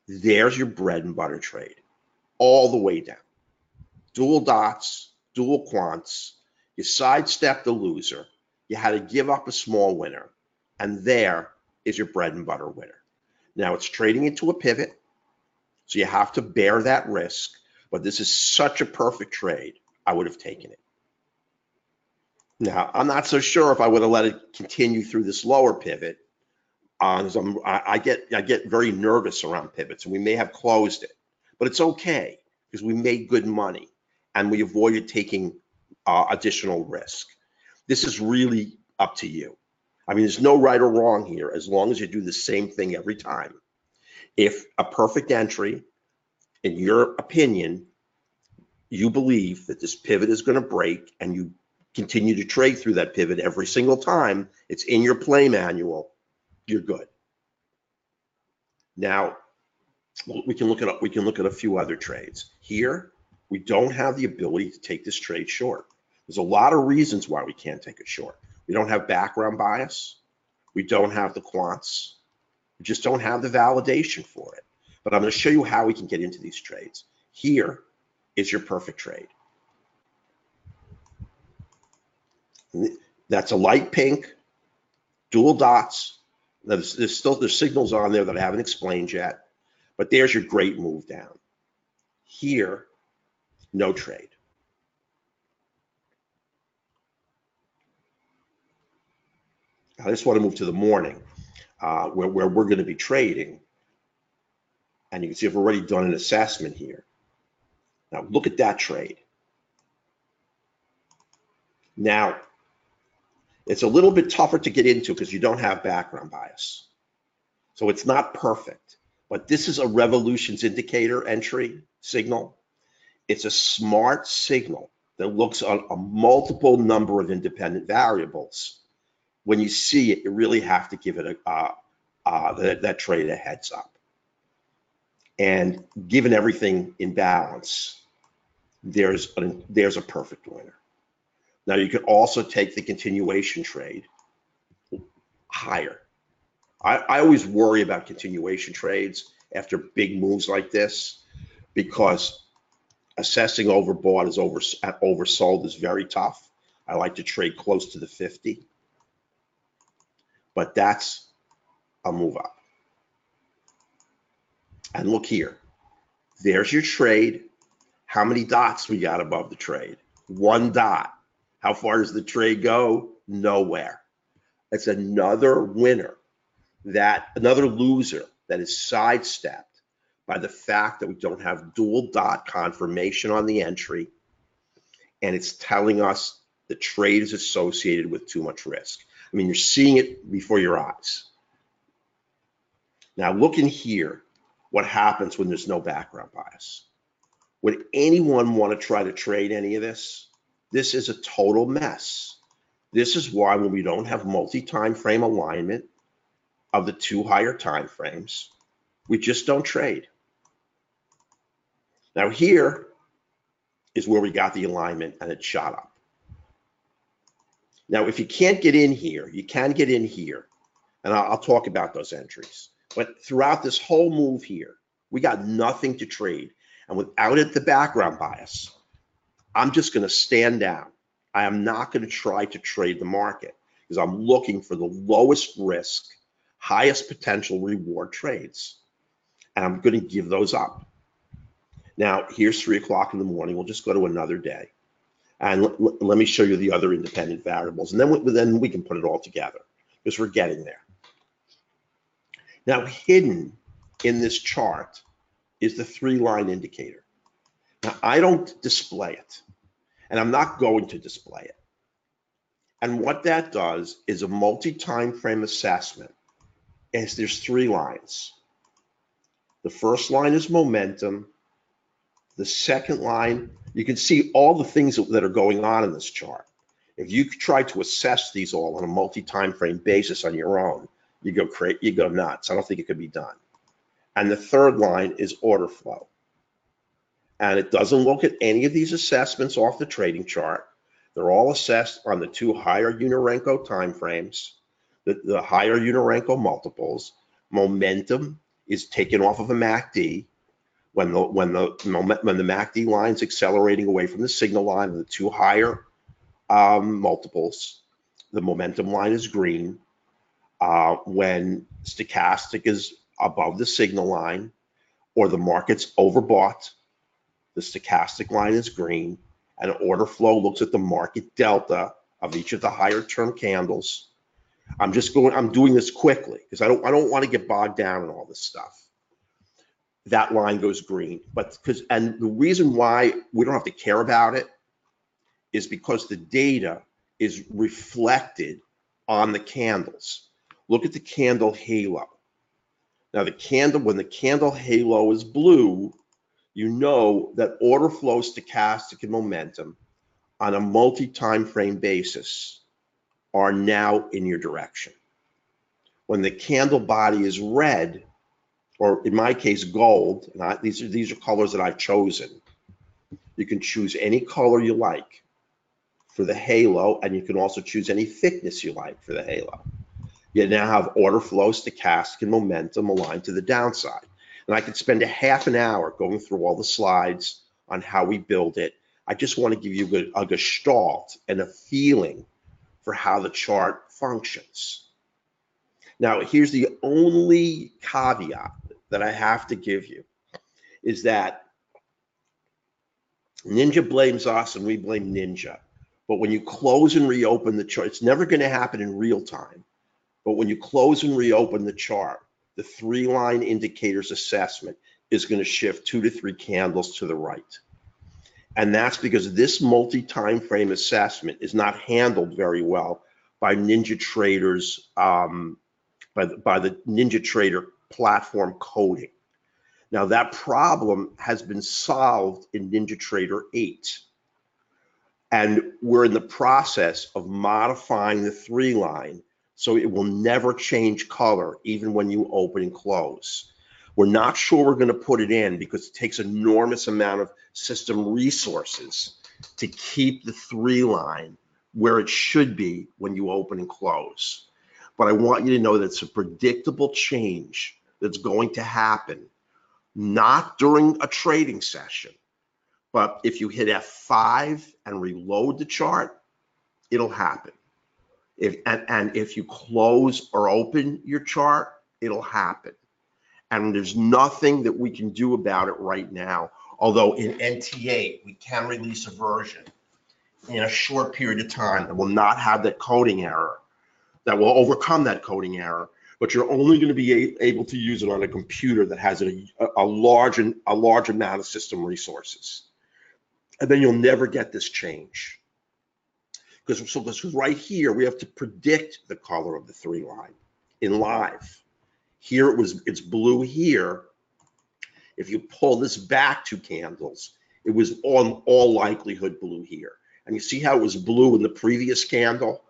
there's your bread and butter trade, all the way down. Dual dots, dual quants, you sidestep the loser, you had to give up a small winner, and there is your bread and butter winner. Now it's trading into a pivot, so you have to bear that risk, but this is such a perfect trade, I would have taken it. Now, I'm not so sure if I would have let it continue through this lower pivot. I get very nervous around pivots, and we may have closed it, but it's okay because we made good money and we avoided taking additional risk. This is really up to you. I mean, there's no right or wrong here as long as you do the same thing every time. If a perfect entry in your opinion, you believe that this pivot is going to break and you continue to trade through that pivot every single time, it's in your play manual, you're good. Now, we can look at a few other trades. Here, we don't have the ability to take this trade short. There's a lot of reasons why we can't take it short. We don't have background bias. We don't have the quants. We just don't have the validation for it. But I'm going to show you how we can get into these trades. Here is your perfect trade. That's a light pink, dual dots. There's signals on there that I haven't explained yet, but there's your great move down. Here, no trade. I just want to move to the morning where we're going to be trading. And you can see I've already done an assessment here. Now look at that trade. Now, it's a little bit tougher to get into because you don't have background bias. So it's not perfect, but this is a revolutions indicator entry signal. It's a smart signal that looks on a multiple number of independent variables. When you see it, you really have to give it that trade a heads up. And given everything in balance, there's a perfect winner. Now you can also take the continuation trade higher. I always worry about continuation trades after big moves like this because assessing overbought is oversold is very tough. I like to trade close to the 50, but that's a move up. And look here, there's your trade. How many dots we got above the trade? One dot. How far does the trade go? Nowhere. It's another winner, another loser that is sidestepped by the fact that we don't have dual dot confirmation on the entry, and it's telling us the trade is associated with too much risk. I mean, you're seeing it before your eyes. Now look in here, what happens when there's no background bias. Would anyone want to try to trade any of this? This is a total mess. This is why when we don't have multi-time frame alignment of the two higher time frames, we just don't trade. Now here is where we got the alignment and it shot up. Now if you can't get in here, you can get in here, and I'll talk about those entries. But throughout this whole move here, we got nothing to trade. And without the background bias, I'm just going to stand down. I am not going to try to trade the market because I'm looking for the lowest risk, highest potential reward trades. And I'm going to give those up. Now, here's 3 o'clock in the morning. We'll just go to another day. And let me show you the other independent variables. And then we can put it all together because we're getting there. Now, hidden in this chart is the 3-line indicator. Now, I don't display it, and I'm not going to display it. And what that does is a multi-time frame assessment. As there's 3 lines. The first line is momentum. The second line, you can see all the things that are going on in this chart. If you try to assess these all on a multi-time frame basis on your own, you go nuts. I don't think it could be done. And the third line is order flow. And it doesn't look at any of these assessments off the trading chart. They're all assessed on the 2 higher Uni-Renko time frames, the higher Uni-Renko multiples. Momentum is taken off of a MACD when the MACD line is accelerating away from the signal line of the 2 higher multiples. The momentum line is green. When stochastic is above the signal line or the market's overbought, the stochastic line is green, and order flow looks at the market delta of each of the higher term candles. I'm doing this quickly because I don't want to get bogged down in all this stuff. That line goes green, and the reason why we don't have to care about it is because the data is reflected on the candles. Look at the candle halo. Now when the candle halo is blue, you know that order flow, stochastic, and momentum on a multi-time frame basis are now in your direction. When the candle body is red, or in my case, gold, and these are colors that I've chosen. You can choose any color you like for the halo, and you can also choose any thickness you like for the halo. You now have order flow, stochastic, and momentum aligned to the downside. And I could spend a half an hour going through all the slides on how we build it. I just want to give you a gestalt and a feeling for how the chart functions. Now, here's the only caveat that I have to give you, is that Ninja blames us and we blame Ninja. But when you close and reopen the chart, it's never going to happen in real time. But when you close and reopen the chart, the 3-line indicators assessment is going to shift 2 to 3 candles to the right. And that's because this multi-time frame assessment is not handled very well by Ninja traders, by the Ninja Trader platform coding. Now that problem has been solved in NinjaTrader 8. And we're in the process of modifying the 3-line so it will never change color even when you open and close. We're not sure we're going to put it in because it takes an enormous amount of system resources to keep the 3-line where it should be when you open and close. But I want you to know that it's a predictable change that's going to happen, not during a trading session, but if you hit F5 and reload the chart, it'll happen. And if you close or open your chart, it'll happen. And there's nothing that we can do about it right now. Although in NT8, we can release a version in a short period of time that will not have that coding error, that will overcome that coding error, but you're only going to be able to use it on a computer that has a large amount of system resources. And then you'll never get this change. Because right here, we have to predict the color of the 3-line in live. Here it's blue here. If you pull this back 2 candles, it was on all likelihood blue here. And you see how it was blue in the previous candle?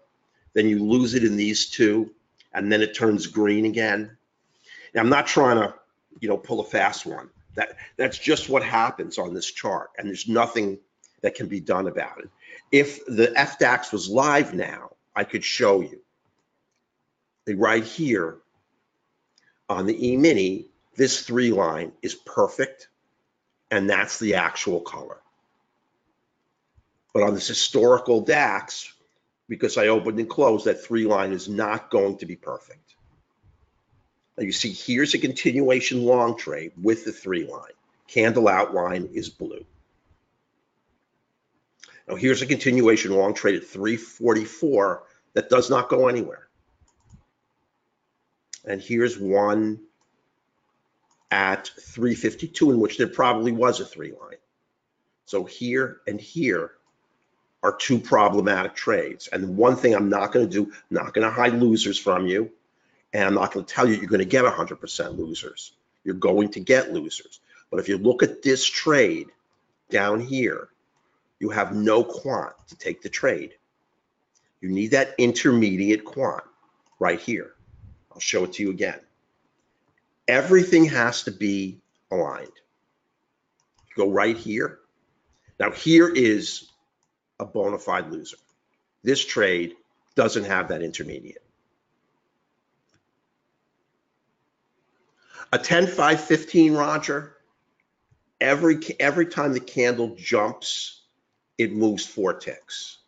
Then you lose it in these 2, and then it turns green again. Now, I'm not trying to, pull a fast one. That's just what happens on this chart, and there's nothing that can be done about it. If the FDAX was live now, I could show you. Right here on the E-mini, this 3-line is perfect, and that's the actual color. But on this historical DAX, because I opened and closed, that 3-line is not going to be perfect. Now you see, here's a continuation long trade with the 3-line. Candle outline is blue. Now here's a continuation long trade at 344 that does not go anywhere. And here's one at 352 in which there probably was a 3-line. So here and here are 2 problematic trades. And one thing I'm not going to do, I'm not going to hide losers from you, and I'm not going to tell you you're going to get 100% losers. You're going to get losers. But if you look at this trade down here, you have no quant to take the trade. You need that intermediate quant right here. I'll show it to you again. Everything has to be aligned. Go right here. Now here is a bona fide loser. This trade doesn't have that intermediate. A 10-5-15, Roger, every time the candle jumps, it moves 4 ticks,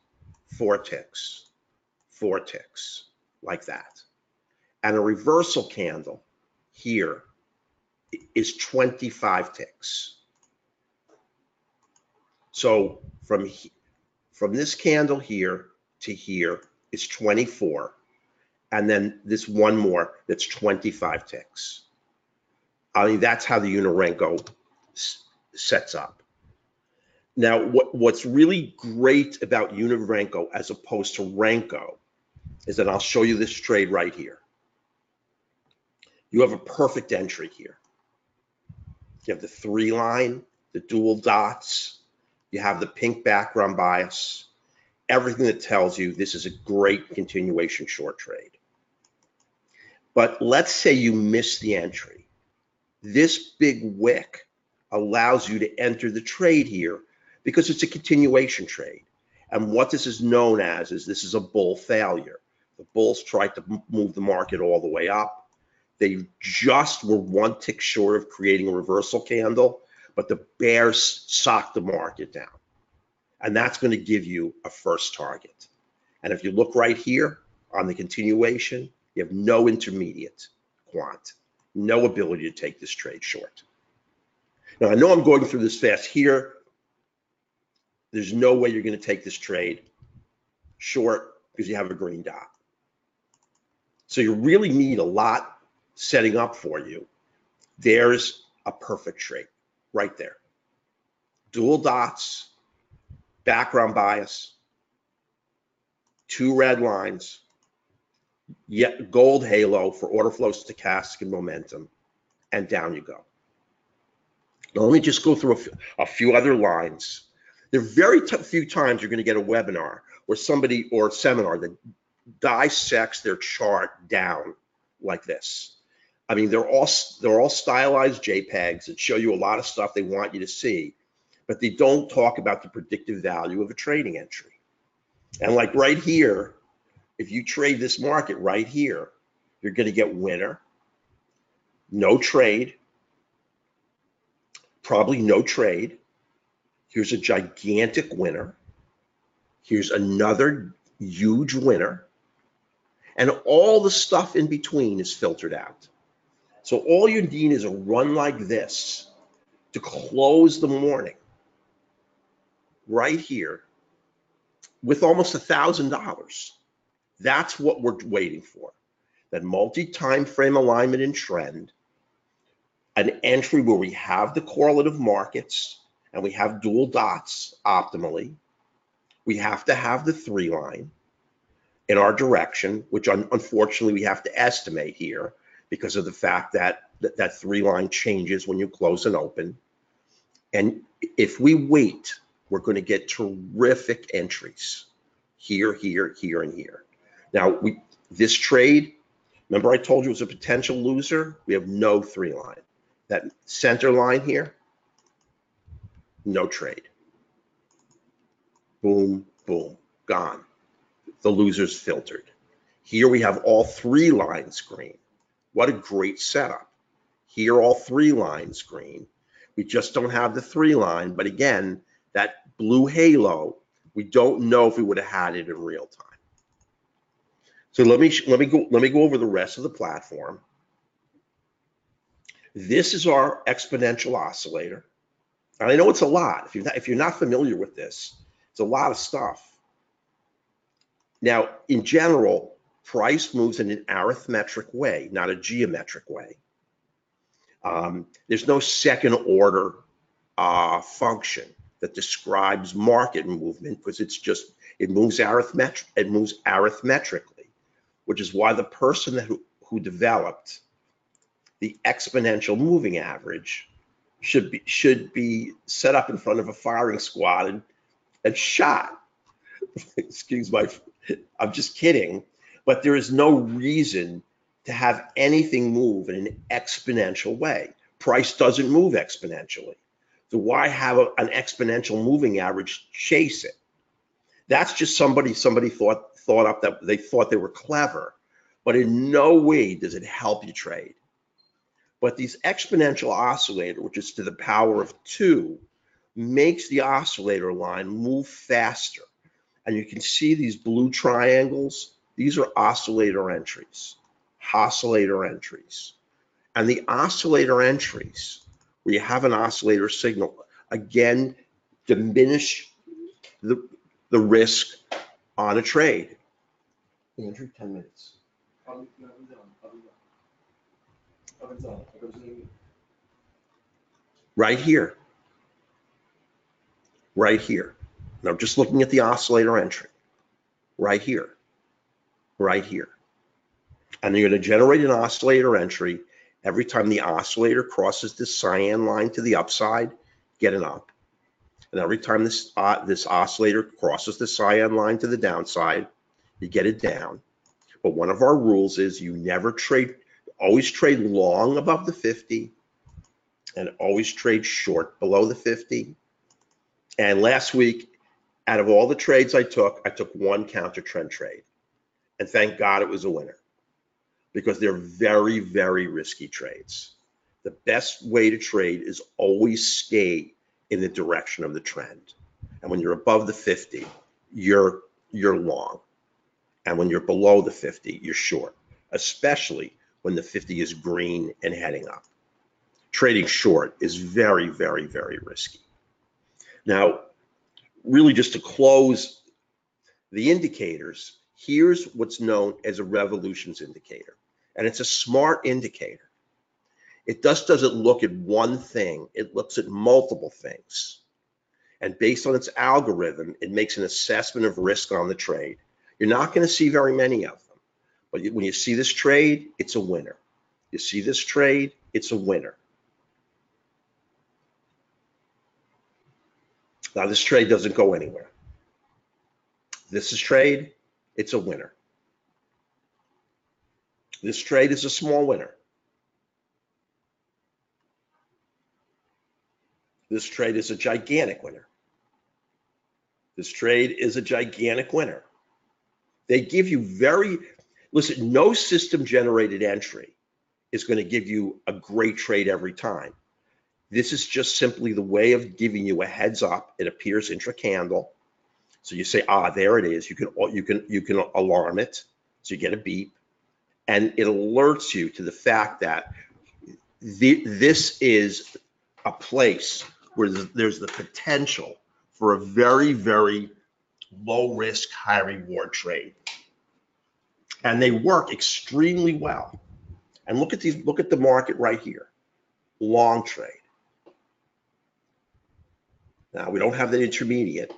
4 ticks, 4 ticks, like that. And a reversal candle here is 25 ticks. So from this candle here to here is 24, and then this one more that's 25 ticks. I mean, that's how the Uni-Renko sets up. Now, what's really great about Uni-Renko as opposed to Renko is that I'll show you this trade right here. You have a perfect entry here. You have the 3-line the dual dots, you have the pink background bias, everything that tells you this is a great continuation short trade. But let's say you miss the entry. This big wick allows you to enter the trade here because it's a continuation trade. And what this is known as is this is a bull failure. The bulls tried to move the market all the way up. They just were one tick short of creating a reversal candle, but the bears socked the market down. And that's going to give you a first target. And if you look right here on the continuation, you have no intermediate quant, no ability to take this trade short. Now, I know I'm going through this fast here. There's no way you're going to take this trade short because you have a green dot. So you really need a lot setting up for you. There's a perfect trade right there. Dual dots, background bias, two red lines, yet gold halo for order flow, stochastic, and momentum, and down you go. Now let me just go through a few other lines. There are very few times you're going to get a webinar where somebody or a seminar that dissects their chart down like this. I mean, they're all stylized JPEGs that show you a lot of stuff they want you to see, but they don't talk about the predictive value of a trading entry. And like right here, if you trade this market right here, you're going to get winner, no trade, probably no trade. Here's a gigantic winner. Here's another huge winner. And all the stuff in between is filtered out. So all you need is a run like this to close the morning right here with almost $1,000. That's what we're waiting for. That multi-time frame alignment and trend, an entry where we have the correlative markets and we have dual dots optimally. We have to have the 3 line in our direction, which unfortunately we have to estimate here because of the fact that that 3 line changes when you close and open. And if we wait, we're going to get terrific entries here, here, here, and here. Now, this trade, remember I told you it was a potential loser? We have no 3 line. That center line here, no trade. Boom, boom, gone. The loser's filtered. Here we have all 3 lines green. What a great setup. Here, all 3 lines green. We just don't have the 3 line, but again, that blue halo, we don't know if we would have had it in real time. So let me go over the rest of the platform. This is our exponential oscillator. And I know it's a lot. If you're not familiar with this, it's a lot of stuff. Now, in general, price moves in an arithmetic way, not a geometric way. There's no second order function that describes market movement because it moves arithmetically, which is why the person who developed the exponential moving average should be set up in front of a firing squad and shot. Excuse my, I'm just kidding, but there is no reason to have anything move in an exponential way. Price doesn't move exponentially. So why have an exponential moving average chase it? That's just somebody thought up that they thought they were clever, but in no way does it help you trade. But this exponential oscillator, which is to the power of 2, makes the oscillator line move faster. And you can see these blue triangles. These are oscillator entries. Oscillator entries. And the oscillator entries, where you have an oscillator signal, again, diminish the risk on a trade. Andrew, 10 minutes. Right here. Right here. Now I'm just looking at the oscillator entry. Right here. Right here. And you're going to generate an oscillator entry every time the oscillator crosses this cyan line to the upside, get an up. And every time this oscillator crosses the cyan line to the downside, you get it down. But one of our rules is you never trade, always trade long above the 50 and always trade short below the 50. And last week, out of all the trades I took one counter trend trade. And thank God it was a winner, because they're very, very risky trades. The best way to trade is always stay in the direction of the trend. And when you're above the 50, you're long. And when you're below the 50, you're short, especially when the 50 is green and heading up. Trading short is very, very, very risky. Now, really just to close the indicators, here's what's known as a revolutions indicator. And it's a smart indicator. It just doesn't look at one thing, it looks at multiple things. And based on its algorithm, it makes an assessment of risk on the trade. You're not going to see very many of them, but when you see this trade, it's a winner. You see this trade, it's a winner. Now this trade doesn't go anywhere. This is trade, it's a winner. This trade is a small winner. This trade is a gigantic winner. This trade is a gigantic winner. They give you listen, no system generated entry is going to give you a great trade every time. This is just simply the way of giving you a heads up. It appears intra-candle. So you say, there it is. You can alarm it. So you get a beep. And it alerts you to the fact that this is a place where there's the potential for a very, very low risk, high reward trade. And they work extremely well. And look at the market right here. Long trade. Now we don't have that intermediate,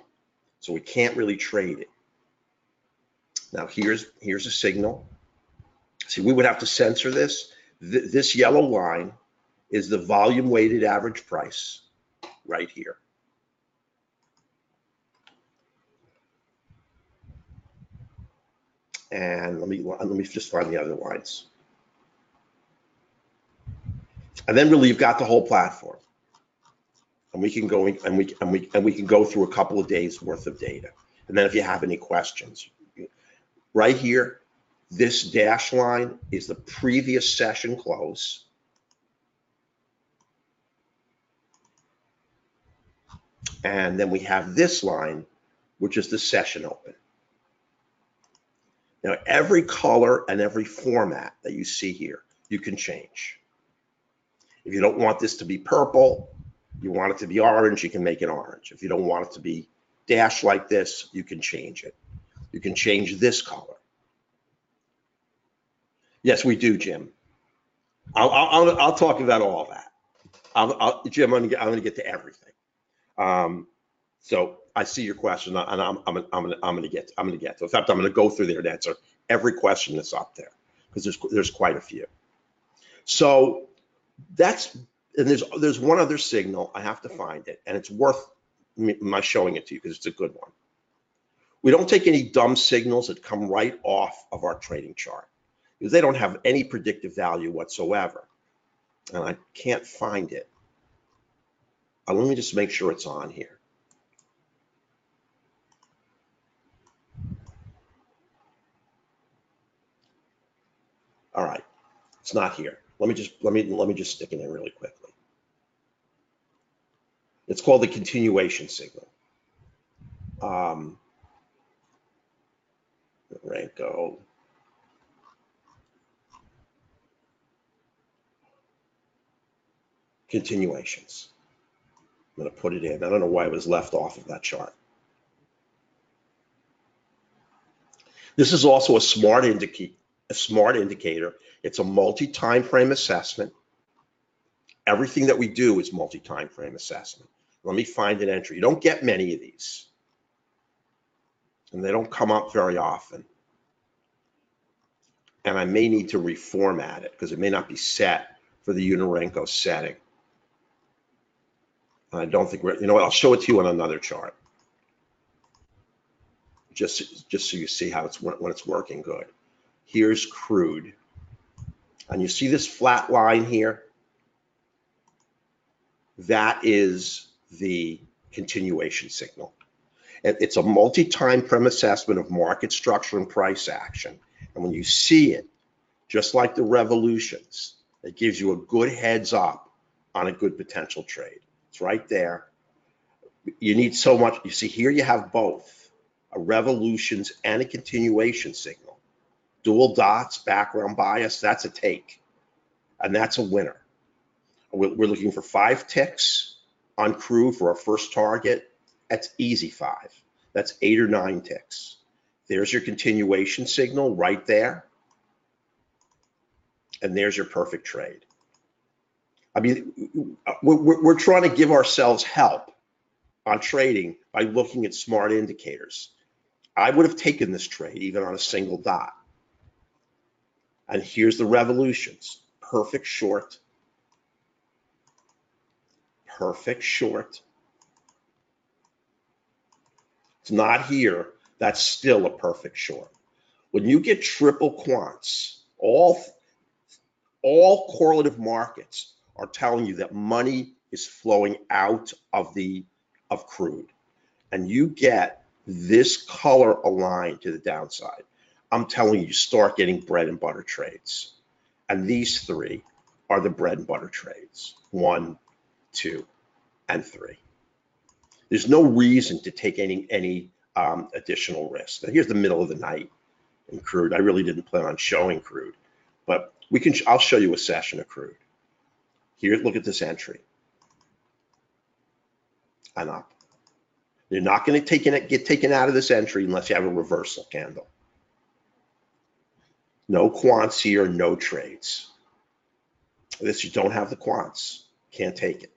so we can't really trade it. Now here's a signal. See, we would have to censor this. This yellow line is the volume weighted average price right here. And let me just find the other lines. And then really you've got the whole platform. And we can go and we can go through a couple of days worth of data. And then if you have any questions, right here, this dash line is the previous session close. And then we have this line, which is the session open. Now, every color and every format that you see here, you can change. If you don't want this to be purple, you want it to be orange, you can make it orange. If you don't want it to be dashed like this, you can change it. You can change this color. Yes, we do, Jim. I'll talk about all that. Jim, I'm gonna get to everything. So I see your question, and I'm gonna get to. In fact, I'm gonna go through there and answer every question that's up there, because there's quite a few. So and there's one other signal. I have to find it, and it's worth my showing it to you because it's a good one. We don't take any dumb signals that come right off of our trading chart, because they don't have any predictive value whatsoever. And I can't find it. Let me just make sure it's on here. All right, it's not here. Let me just stick it in really quickly. It's called the continuation signal. Renko. Continuations. I'm going to put it in. I don't know why it was left off of that chart. This is also a smart indicator. It's a multi-time frame assessment. Everything that we do is multi-time frame assessment. Let me find an entry. You don't get many of these, and they don't come up very often. And I may need to reformat it because it may not be set for the Uni-Renko setting. I don't think we're, you know what, I'll show it to you on another chart. Just so you see how it's when it's working good. Here's crude. And you see this flat line here? That is the continuation signal. It's a multi-time prem assessment of market structure and price action. And when you see it, just like the revolutions, it gives you a good heads up on a good potential trade. It's right there. You need so much. You see here you have both a revolutions and a continuation signal. Dual dots, background bias, that's a take. And that's a winner. We're looking for 5 ticks on crude for our first target. That's easy 5. That's 8 or 9 ticks. There's your continuation signal right there. And there's your perfect trade. I mean, we're trying to give ourselves help on trading by looking at smart indicators. I would have taken this trade even on a single dot. And here's the revolutions. Perfect short. Perfect short. It's not here. That's still a perfect short. When you get triple quants, all correlative markets are telling you that money is flowing out of crude, and you get this color aligned to the downside. I'm telling you, you start getting bread and butter trades, and these 3 are the bread and butter trades: 1, 2, and 3. There's no reason to take any additional risk. Now here's the middle of the night in crude. I really didn't plan on showing crude, but I'll show you a session of crude. Here, look at this entry. And up. You're not going to get taken out of this entry unless you have a reversal candle. No quants here, no trades. This, you don't have the quants. Can't take it.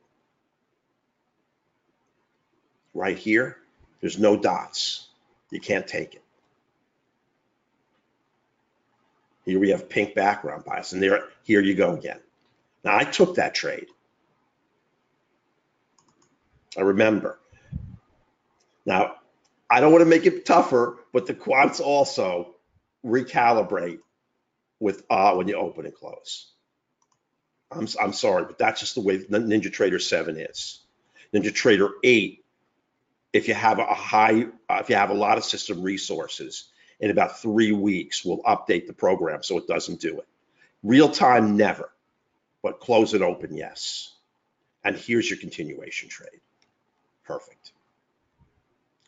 Right here, there's no dots. You can't take it. Here we have pink background bias, and here you go again. Now I took that trade. I remember. Now, I don't want to make it tougher, but the quants also recalibrate with when you open and close. I'm sorry, but that's just the way NinjaTrader 7 is. NinjaTrader 8, if you have a lot of system resources, in about 3 weeks, we'll update the program so it doesn't do it. Real time, never, but close and open, yes. And here's your continuation trade. Perfect.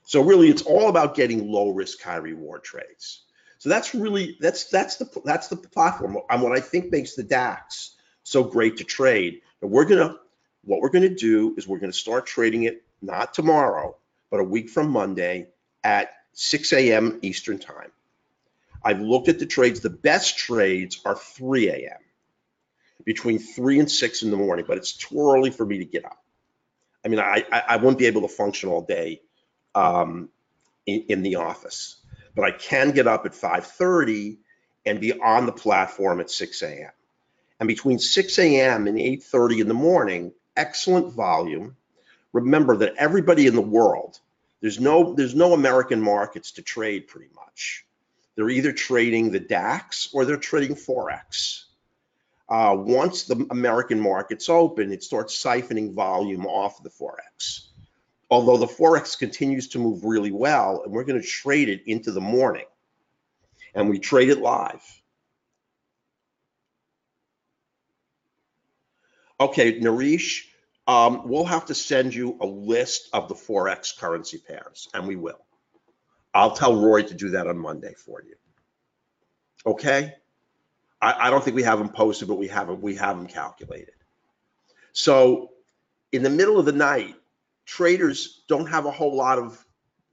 So really, it's all about getting low risk, high reward trades. So that's really that's the platform, and what I think makes the DAX so great to trade. And what we're gonna do is we're gonna start trading it not tomorrow, but a week from Monday at 6 a.m. Eastern time. I've looked at the trades. The best trades are 3 a.m. between 3 and 6 in the morning, but it's too early for me to get up. I mean, I won't be able to function all day in the office, but I can get up at 5:30 and be on the platform at 6 a.m. And between 6 a.m. and 8:30 in the morning, excellent volume. Remember that everybody in the world, there's no American markets to trade pretty much. They're either trading the DAX or they're trading Forex. Once the American markets open, it starts siphoning volume off of the Forex. Although the Forex continues to move really well, and we're going to trade it into the morning. And we trade it live. Okay, Nareesh, we'll have to send you a list of the Forex currency pairs, and we will. I'll tell Roy to do that on Monday for you. Okay? I don't think we have them posted, but we have them calculated. So in the middle of the night, traders don't have a whole lot of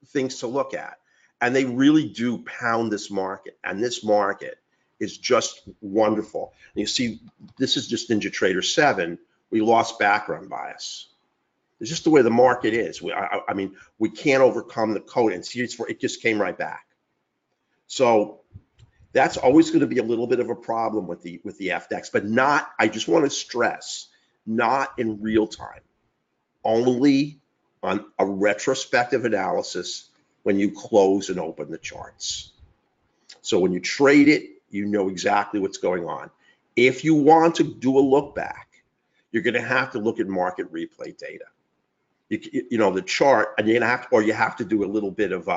things to look at, and they really do pound this market, and this market is just wonderful. And you see, this is just NinjaTrader 7. We lost background bias. It's just the way the market is. I mean, we can't overcome the code, and see, it just came right back. So that's always going to be a little bit of a problem with the FDAX, but not, I just want to stress, not in real time, only on a retrospective analysis when you close and open the charts. So when you trade it, you know exactly what's going on. If you want to do a look back, you're going to have to look at market replay data. You know, the chart, and you're going to have to, or you have to do a little bit of,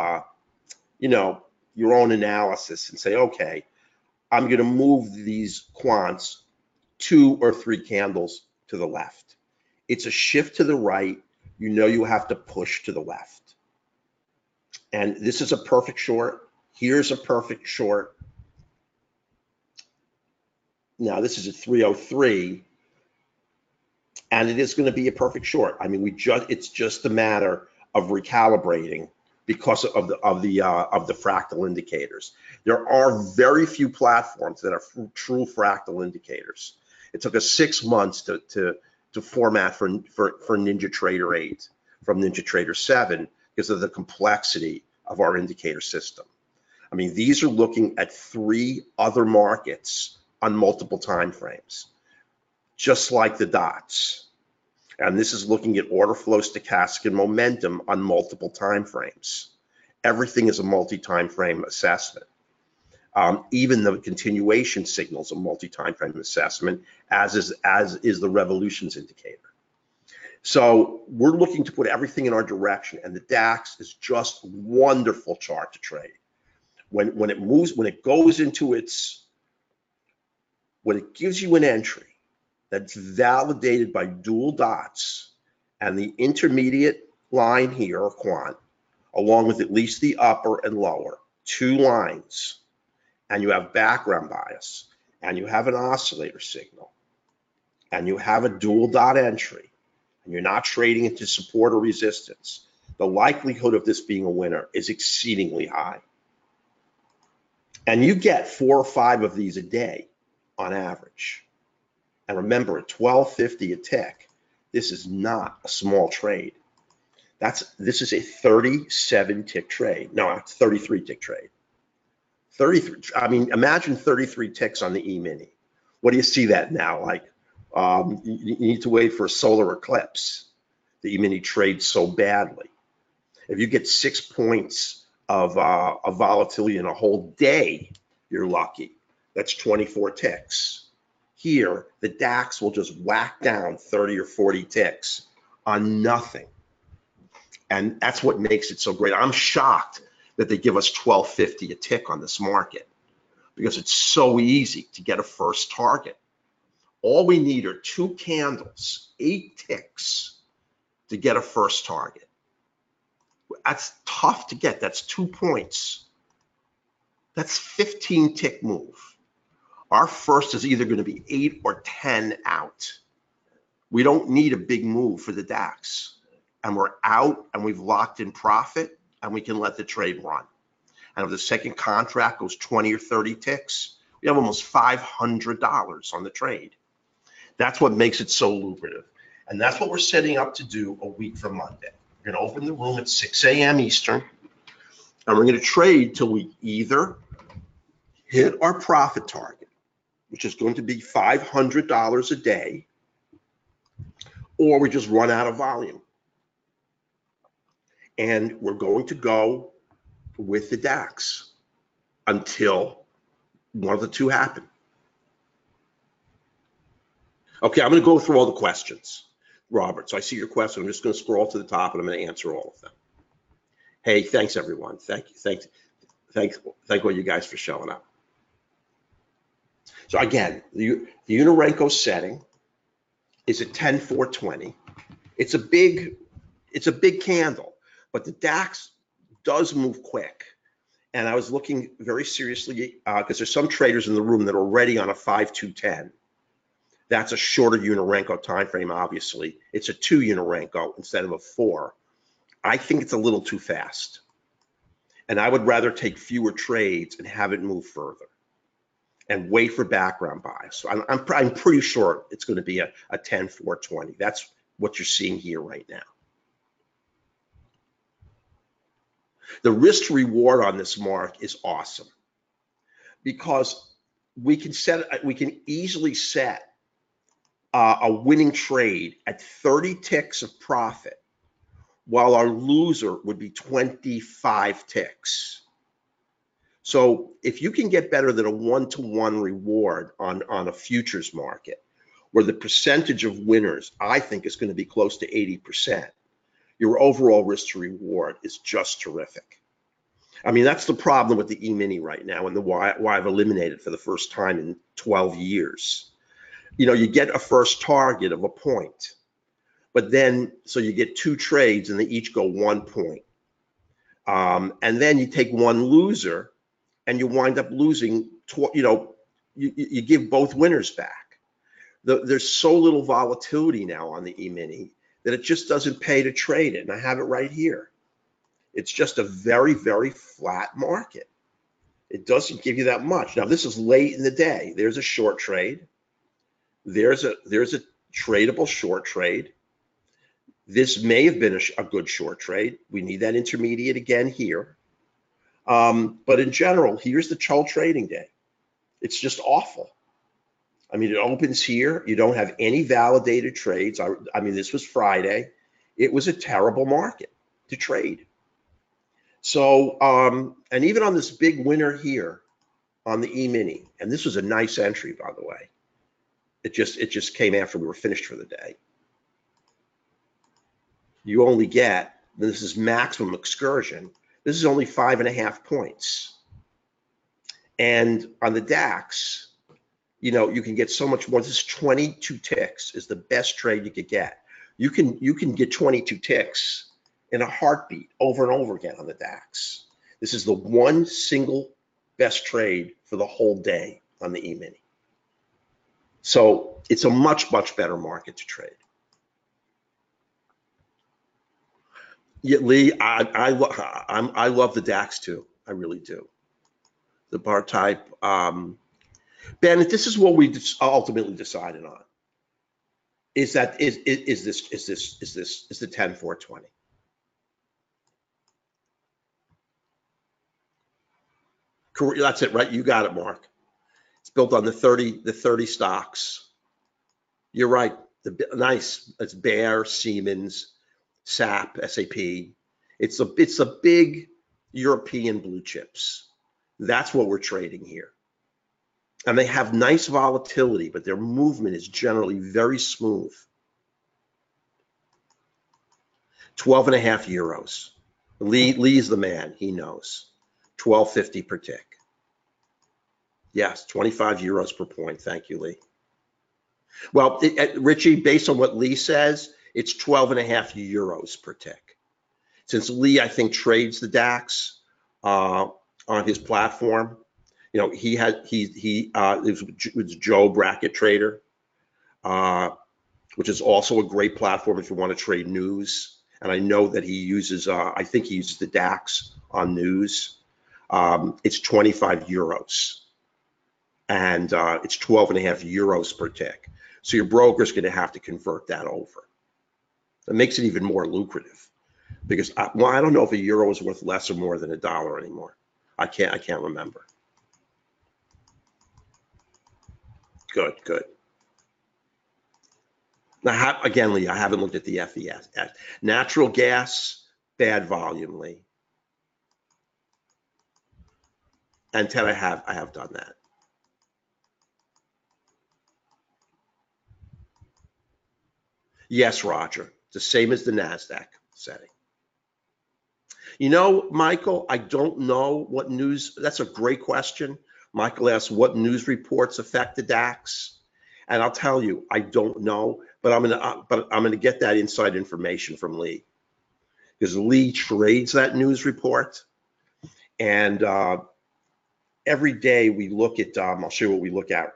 you know, your own analysis and say, okay, I'm going to move these quants 2 or 3 candles to the left. It's a shift to the right. You know you have to push to the left. And this is a perfect short. Here's a perfect short. Now this is a 303, and it is going to be a perfect short. I mean, it's just a matter of recalibrating because of the fractal indicators. There are very few platforms that are true fractal indicators. It took us 6 months to format for NinjaTrader 8 from NinjaTrader 7 because of the complexity of our indicator system. I mean, these are looking at 3 other markets on multiple time frames, just like the dots. And this is looking at order flow, stochastic, and momentum on multiple time frames. Everything is a multi-time frame assessment. Even the continuation signals a multi-time frame assessment, as is the revolutions indicator. So we're looking to put everything in our direction, and the DAX is just wonderful chart to trade. When it moves, when it goes into when it gives you an entry that's validated by dual dots and the intermediate line here, or quant, along with at least the upper and lower 2 lines, and you have background bias, and you have an oscillator signal, and you have a dual dot entry, and you're not trading into support or resistance, the likelihood of this being a winner is exceedingly high. And you get 4 or 5 of these a day on average. And remember, at $12.50 a tick, this is not a small trade. This is a 37 tick trade. No, it's 33 tick trade. 33. I mean, imagine 33 ticks on the E-mini. What do you see that now? Like, you need to wait for a solar eclipse. The E-mini trades so badly. If you get 6 points of volatility in a whole day, you're lucky. That's 24 ticks. Here, the DAX will just whack down 30 or 40 ticks on nothing. And that's what makes it so great. I'm shocked that they give us $12.50 a tick on this market because it's so easy to get a first target. All we need are 2 candles, 8 ticks to get a first target. That's tough to get. That's 2 points. That's 15 tick move. Our first is either going to be 8 or 10 out. We don't need a big move for the DAX. And we're out and we've locked in profit and we can let the trade run. And if the second contract goes 20 or 30 ticks, we have almost $500 on the trade. That's what makes it so lucrative. And that's what we're setting up to do a week from Monday. We're going to open the room at 6 a.m. Eastern, and we're going to trade till we either hit our profit target, which is going to be $500 a day, or we just run out of volume. And we're going to go with the DAX until one of the two happen. Okay, I'm going to go through all the questions, Robert. So I see your question. I'm just going to scroll to the top and I'm going to answer all of them. Hey, thanks everyone. Thank you. Thank all you guys for showing up. So again, the Uni-Renko setting is at 10-4-20. It's a big candle, but the DAX does move quick. And I was looking very seriously because there's some traders in the room that are already on a 5-2-10. That's a shorter Uni-Renko time frame, obviously. It's a 2 Uni-Renko instead of a 4. I think it's a little too fast. And I would rather take fewer trades and have it move further and wait for background bias. So I'm pretty sure it's going to be a 10-4-20. That's what you're seeing here right now. The risk to reward on this mark is awesome because we can easily set a winning trade at 30 ticks of profit, while our loser would be 25 ticks. So if you can get better than a 1-to-1 reward on a futures market, where the percentage of winners, I think, is going to be close to 80%, your overall risk to reward is just terrific. I mean, that's the problem with the E-mini right now, and why I've eliminated for the first time in 12 years. You know, you get a first target of a point, but then, so you get 2 trades and they each go 1 point. And then you take one loser and you wind up losing, you give both winners back. There's so little volatility now on the E-mini that it just doesn't pay to trade it. And I have it right here. It's just a very, very flat market. It doesn't give you that much. Now, this is late in the day. There's a short trade. There's a tradable short trade. This may have been a good short trade. We need that intermediate again here. But in general, here's the whole trading day. It's just awful. I mean, it opens here. You don't have any validated trades. I mean, this was Friday. It was a terrible market to trade. So, and even on this big winner here on the E-mini, and this was a nice entry, by the way. It just came after we were finished for the day. You only get, this is maximum excursion, this is only 5.5 points. And on the DAX, you know, you can get so much more. This is 22 ticks is the best trade you could get. You can get 22 ticks in a heartbeat over and over again on the DAX. This is the one single best trade for the whole day on the E-mini. So it's a much, much better market to trade. Yeah, Lee, I love the DAX too. I really do. The bar type. Ben, this is what we ultimately decided on. Is the 10-4-20. That's it, right? You got it, Mark. It's built on the 30 stocks. You're right. Nice. It's Bayer, Siemens, SAP, SAP. It's the big European blue chips. That's what we're trading here. And they have nice volatility, but their movement is generally very smooth. 12.5 euros. Lee's the man. He knows. 12.50 per tick. Yes, 25 euros per point. Thank you, Lee. Well, Richie, based on what Lee says, it's 12.5 euros per tick. Since Lee, I think, trades the DAX on his platform, you know, it was Joe Bracket Trader, which is also a great platform if you want to trade news. And I know that he uses, I think he uses the DAX on news. It's 25 euros. And it's 12.5 euros per tick. So your broker's going to have to convert that over. That makes it even more lucrative because I don't know if a euro is worth less or more than $1 anymore. I can't remember. Good. Now, again, Lee, I haven't looked at the FDAX. Natural gas, bad volume, Lee. And Ted, I have done that. Yes, Roger. It's the same as the Nasdaq setting. You know, Michael, I don't know what news. That's a great question. Michael asks, what news reports affect the DAX? And I'll tell you, I don't know, but I'm gonna get that inside information from Lee, because Lee trades that news report, and every day we look at. I'll show you what we look at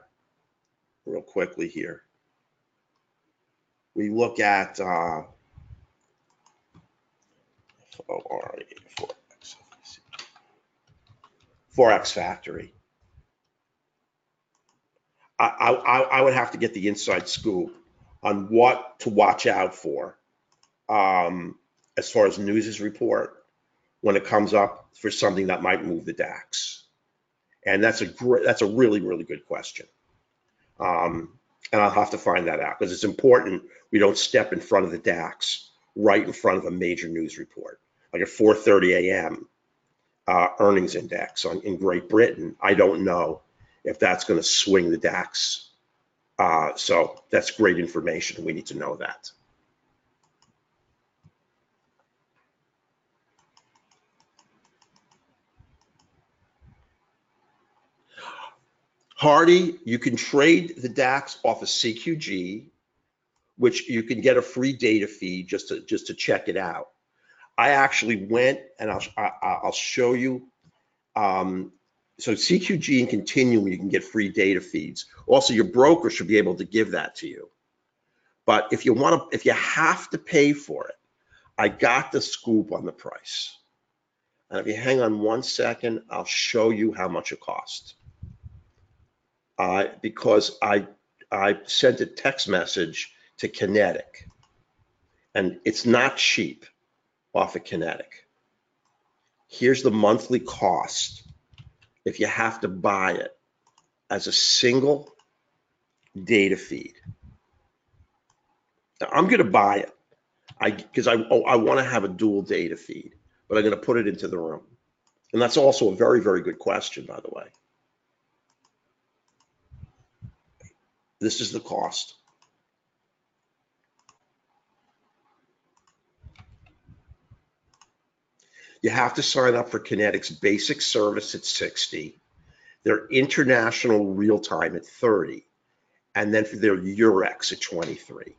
real quickly here. We look at Forex Factory. I would have to get the inside scoop on what to watch out for as far as news report when it comes up for something that might move the DAX. And that's a really, really good question. And I'll have to find that out because it's important we don't step in front of the DAX right in front of a major news report. Like at 4:30 a.m. Earnings index in Great Britain, I don't know if that's going to swing the DAX. So that's great information. We need to know that. Hardy, you can trade the DAX off of CQG, which you can get a free data feed just to check it out. I actually went and I'll show you. So CQG and Continuum, you can get free data feeds. Also, your broker should be able to give that to you. But if you have to pay for it, I got the scoop on the price. And if you hang on 1 second, I'll show you how much it costs. Because I sent a text message to Kinetic, and it's not cheap off of Kinetic. Here's the monthly cost if you have to buy it as a single data feed. Now, I'm going to buy it because I want to have a dual data feed, but I'm going to put it into the room. And that's also a very, very good question, by the way. This is the cost. You have to sign up for Kinetic's basic service at 60, their international real time at 30, and then for their Eurex at 23.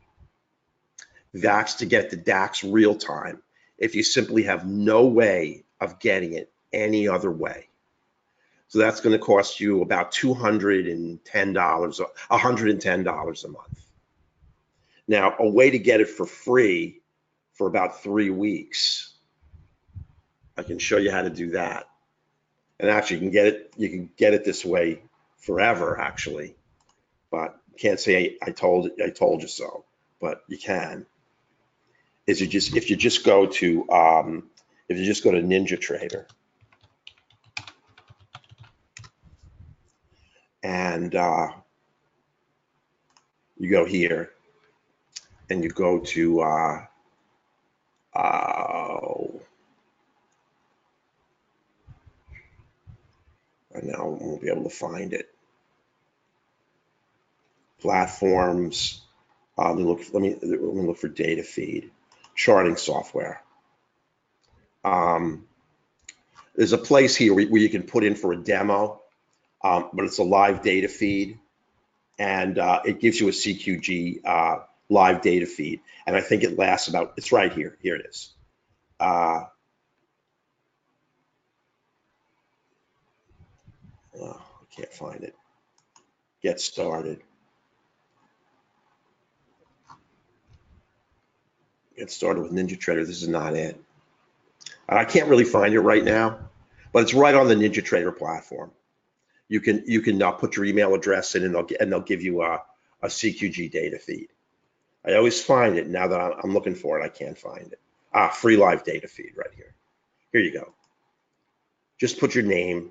That's to get the DAX real time if you simply have no way of getting it any other way. So that's going to cost you about $210, $110 a month. Now, a way to get it for free for about 3 weeks. I can show you how to do that. And actually you can get it this way forever, actually. But you can't say I told you so, but you can. If you just go to NinjaTrader and you go here and you go to now we won't be able to find it. Platforms. Let me look for data feed. Charting software. There's a place here where you can put in for a demo, but it's a live data feed, and it gives you a CQG live data feed, and I think it lasts about. It's right here. Here it is. I can't find it. Get started. Get started with NinjaTrader. This is not it. I can't really find it right now, but it's right on the NinjaTrader platform. You can put your email address in, and they'll give you a CQG data feed. I always find it. Now that I'm looking for it, I can't find it. Free live data feed right here. Here you go. Just put your name.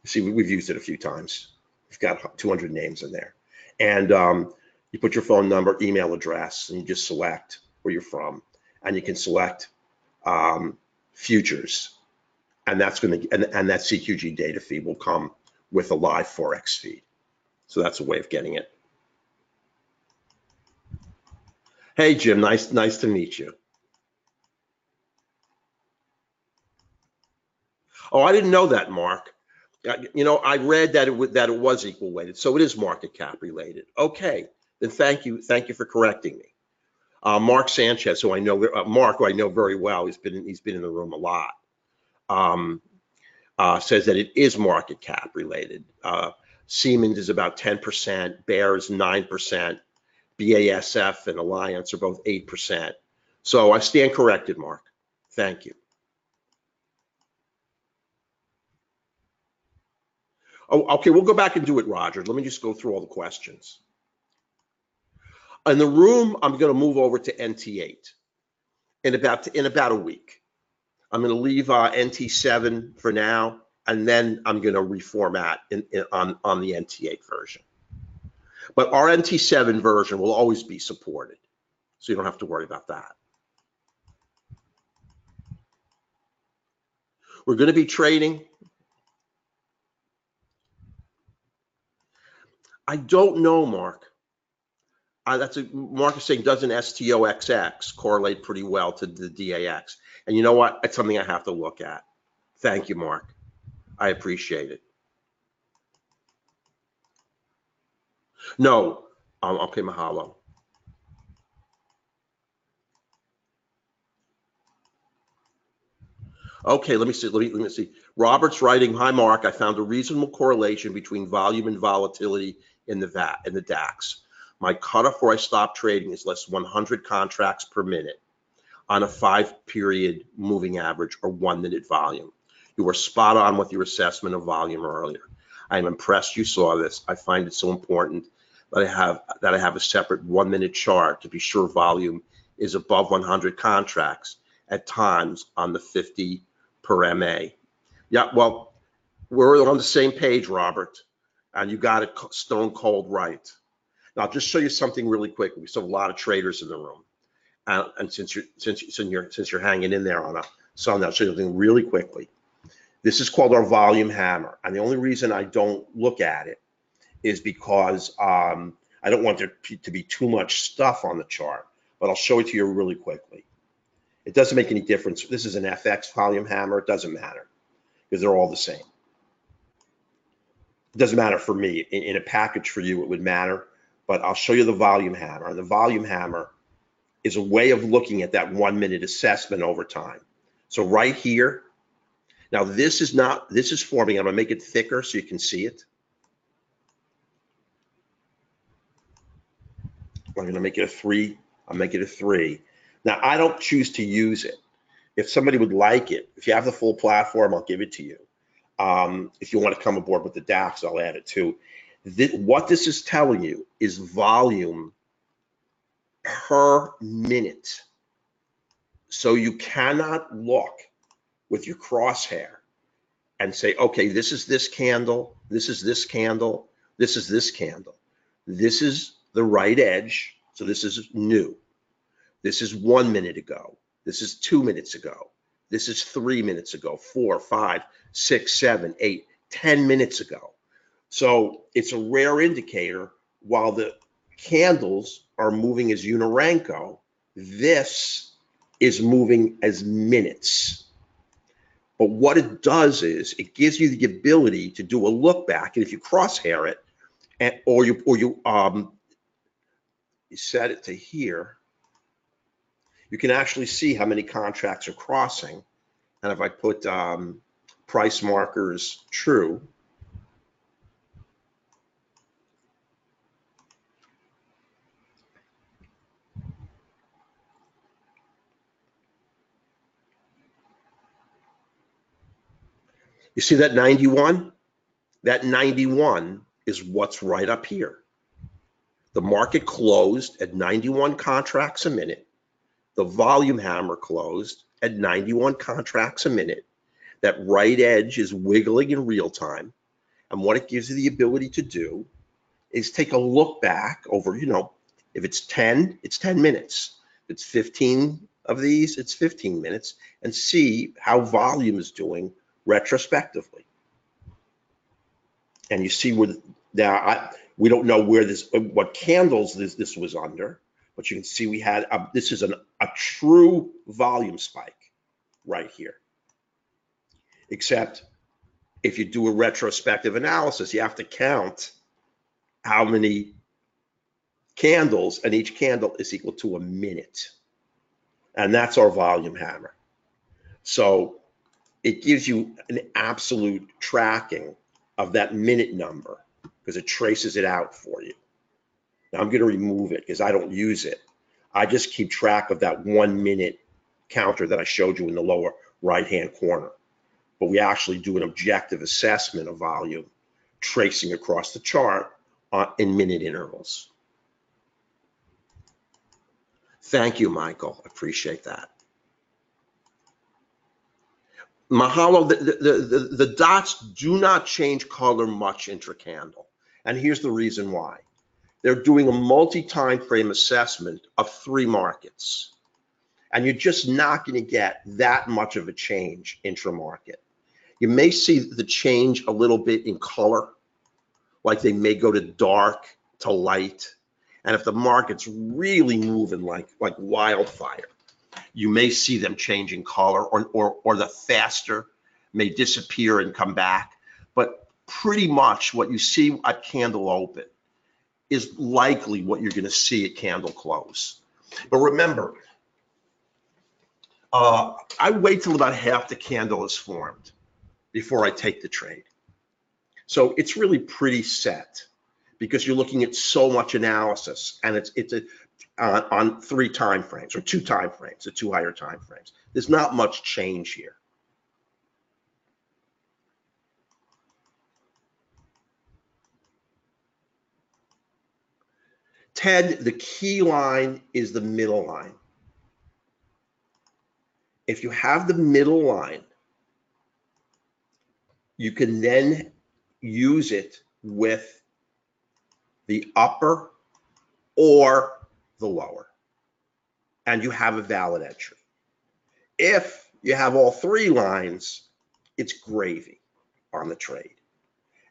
See, we've used it a few times. We've got 200 names in there. And you put your phone number, email address, and you just select where you're from. And you can select futures. And that's and that CQG data feed will come with a live Forex feed. So that's a way of getting it. Hey, Jim, nice to meet you. Oh, I didn't know that, Mark. I read that it was equal weighted, so it is market cap related. Okay, then thank you for correcting me. Mark Sanchez, who I know, who I know very well, he's been in the room a lot. Says that it is market cap related. Siemens is about 10%, Bayer is 9%, BASF and Alliance are both 8%. So I stand corrected, Mark. Thank you. Oh, okay, we'll go back and do it, Roger. Let me just go through all the questions. In the room, I'm going to move over to NT8 in about a week. I'm going to leave NT7 for now, and then I'm going to reformat on the NT8 version. But our NT7 version will always be supported, so you don't have to worry about that. We're going to be trading. I don't know, Mark. Mark is saying, doesn't STOXX correlate pretty well to the DAX? And you know what? It's something I have to look at. Thank you, Mark. I appreciate it. No, okay, mahalo. Okay, let me see. Robert's writing, hi, Mark. I found a reasonable correlation between volume and volatility in the DAX. My cutoff where I stop trading is less 100 contracts per minute on a 5-period moving average or 1-minute volume. You were spot on with your assessment of volume earlier. I am impressed you saw this. I find it so important that I have a separate 1-minute chart to be sure volume is above 100 contracts at times on the 50 per MA. Yeah, well, we're on the same page, Robert, and you got it stone cold right. Now, I'll just show you something really quick. We still have a lot of traders in the room, and since you're hanging in there on a Sunday, I'll show you something really quickly. This is called our volume hammer, and the only reason I don't look at it is because I don't want there to be too much stuff on the chart, but I'll show it to you really quickly. It doesn't make any difference. This is an FX volume hammer. It doesn't matter because they're all the same. It doesn't matter for me. In a package for you, it would matter, but I'll show you the volume hammer. And the volume hammer is a way of looking at that 1-minute assessment over time. So right here, now this is forming. I'm gonna make it thicker so you can see it. I'm gonna make it a 3. I'll make it a 3. Now, I don't choose to use it. If somebody would like it, if you have the full platform, I'll give it to you. If you want to come aboard with the DAX, I'll add it too. What this is telling you is volume per minute. So you cannot look with your crosshair and say, okay, this is this candle, this is this candle, this is this candle. This is the right edge, so this is new. This is 1 minute ago. This is 2 minutes ago. This is 3 minutes ago, 4, 5, 6, 7, 8, 10 minutes ago. So it's a rare indicator. While the candles are moving as Uni-Renko, this is moving as minutes. But what it does is it gives you the ability to do a look back, and if you crosshair it, or you set it to here, you can actually see how many contracts are crossing. And if I put price markers true, you see that 91? That 91 is what's right up here. The market closed at 91 contracts a minute. The volume hammer closed at 91 contracts a minute. That right edge is wiggling in real time. And what it gives you the ability to do is take a look back over, if it's 10, it's 10 minutes. If it's 15 of these, it's 15 minutes, and see how volume is doing retrospectively. And you see where, we don't know where what candles this was under, but you can see we had, this is a true volume spike right here. Except if you do a retrospective analysis, you have to count how many candles, and each candle is equal to a minute. And that's our volume hammer. So it gives you an absolute tracking of that minute number because it traces it out for you. Now I'm going to remove it because I don't use it. I just keep track of that 1 minute counter that I showed you in the lower right-hand corner. But we actually do an objective assessment of volume, tracing across the chart in minute intervals. Thank you, Michael. Appreciate that. Mahalo, the dots do not change color much intra-candle. And here's the reason why. They're doing a multi-time frame assessment of 3 markets. And you're just not going to get that much of a change intra-market. You may see the change a little bit in color, like they may go to dark to light. And if the market's really moving like wildfire, you may see them changing color, or the faster may disappear and come back. But pretty much what you see at candle open is likely what you're going to see at candle close. But remember, I wait till about half the candle is formed before I take the trade. So it's really pretty set because you're looking at so much analysis, and it's on 3 time frames or 2 time frames, the 2 higher time frames. There's not much change here. Ted, the key line is the middle line. If you have the middle line, you can then use it with the upper or the lower, and you have a valid entry. If you have all 3 lines, it's gravy on the trade.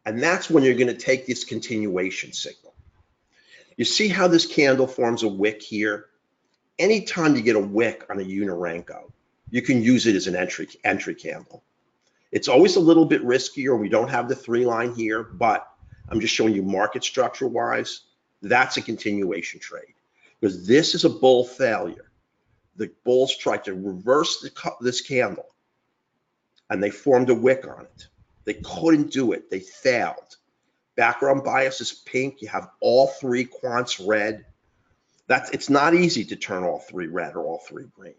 And that's when you're going to take this continuation signal. You see how this candle forms a wick here? Anytime you get a wick on a Uni-Renko, you can use it as an entry candle. It's always a little bit riskier. We don't have the 3 line here, but I'm just showing you market structure wise, that's a continuation trade, because this is a bull failure. The bulls tried to reverse this candle, and they formed a wick on it. They couldn't do it. They failed. Background bias is pink. You have all 3 quants red. It's not easy to turn all 3 red or all 3 green.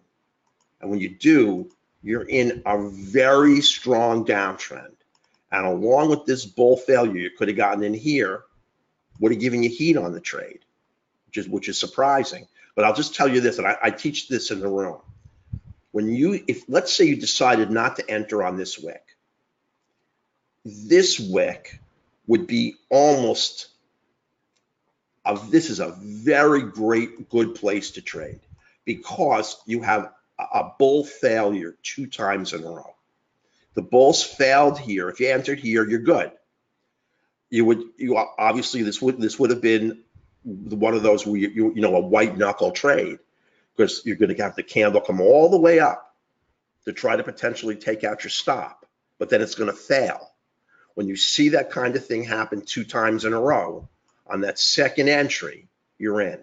And when you do, you're in a very strong downtrend. And along with this bull failure, you could have gotten in here, would have given you heat on the trade, which is surprising. But I'll just tell you this, and I teach this in the room. If let's say you decided not to enter on this wick would be almost, this is a very good place to trade, because you have a bull failure 2 times in a row. The bulls failed here. If you entered here, you're good. Obviously this would have been one of those where a white knuckle trade, because you're going to have the candle come all the way up to try to potentially take out your stop, but then it's going to fail. When you see that kind of thing happen 2 times in a row, on that second entry, you're in.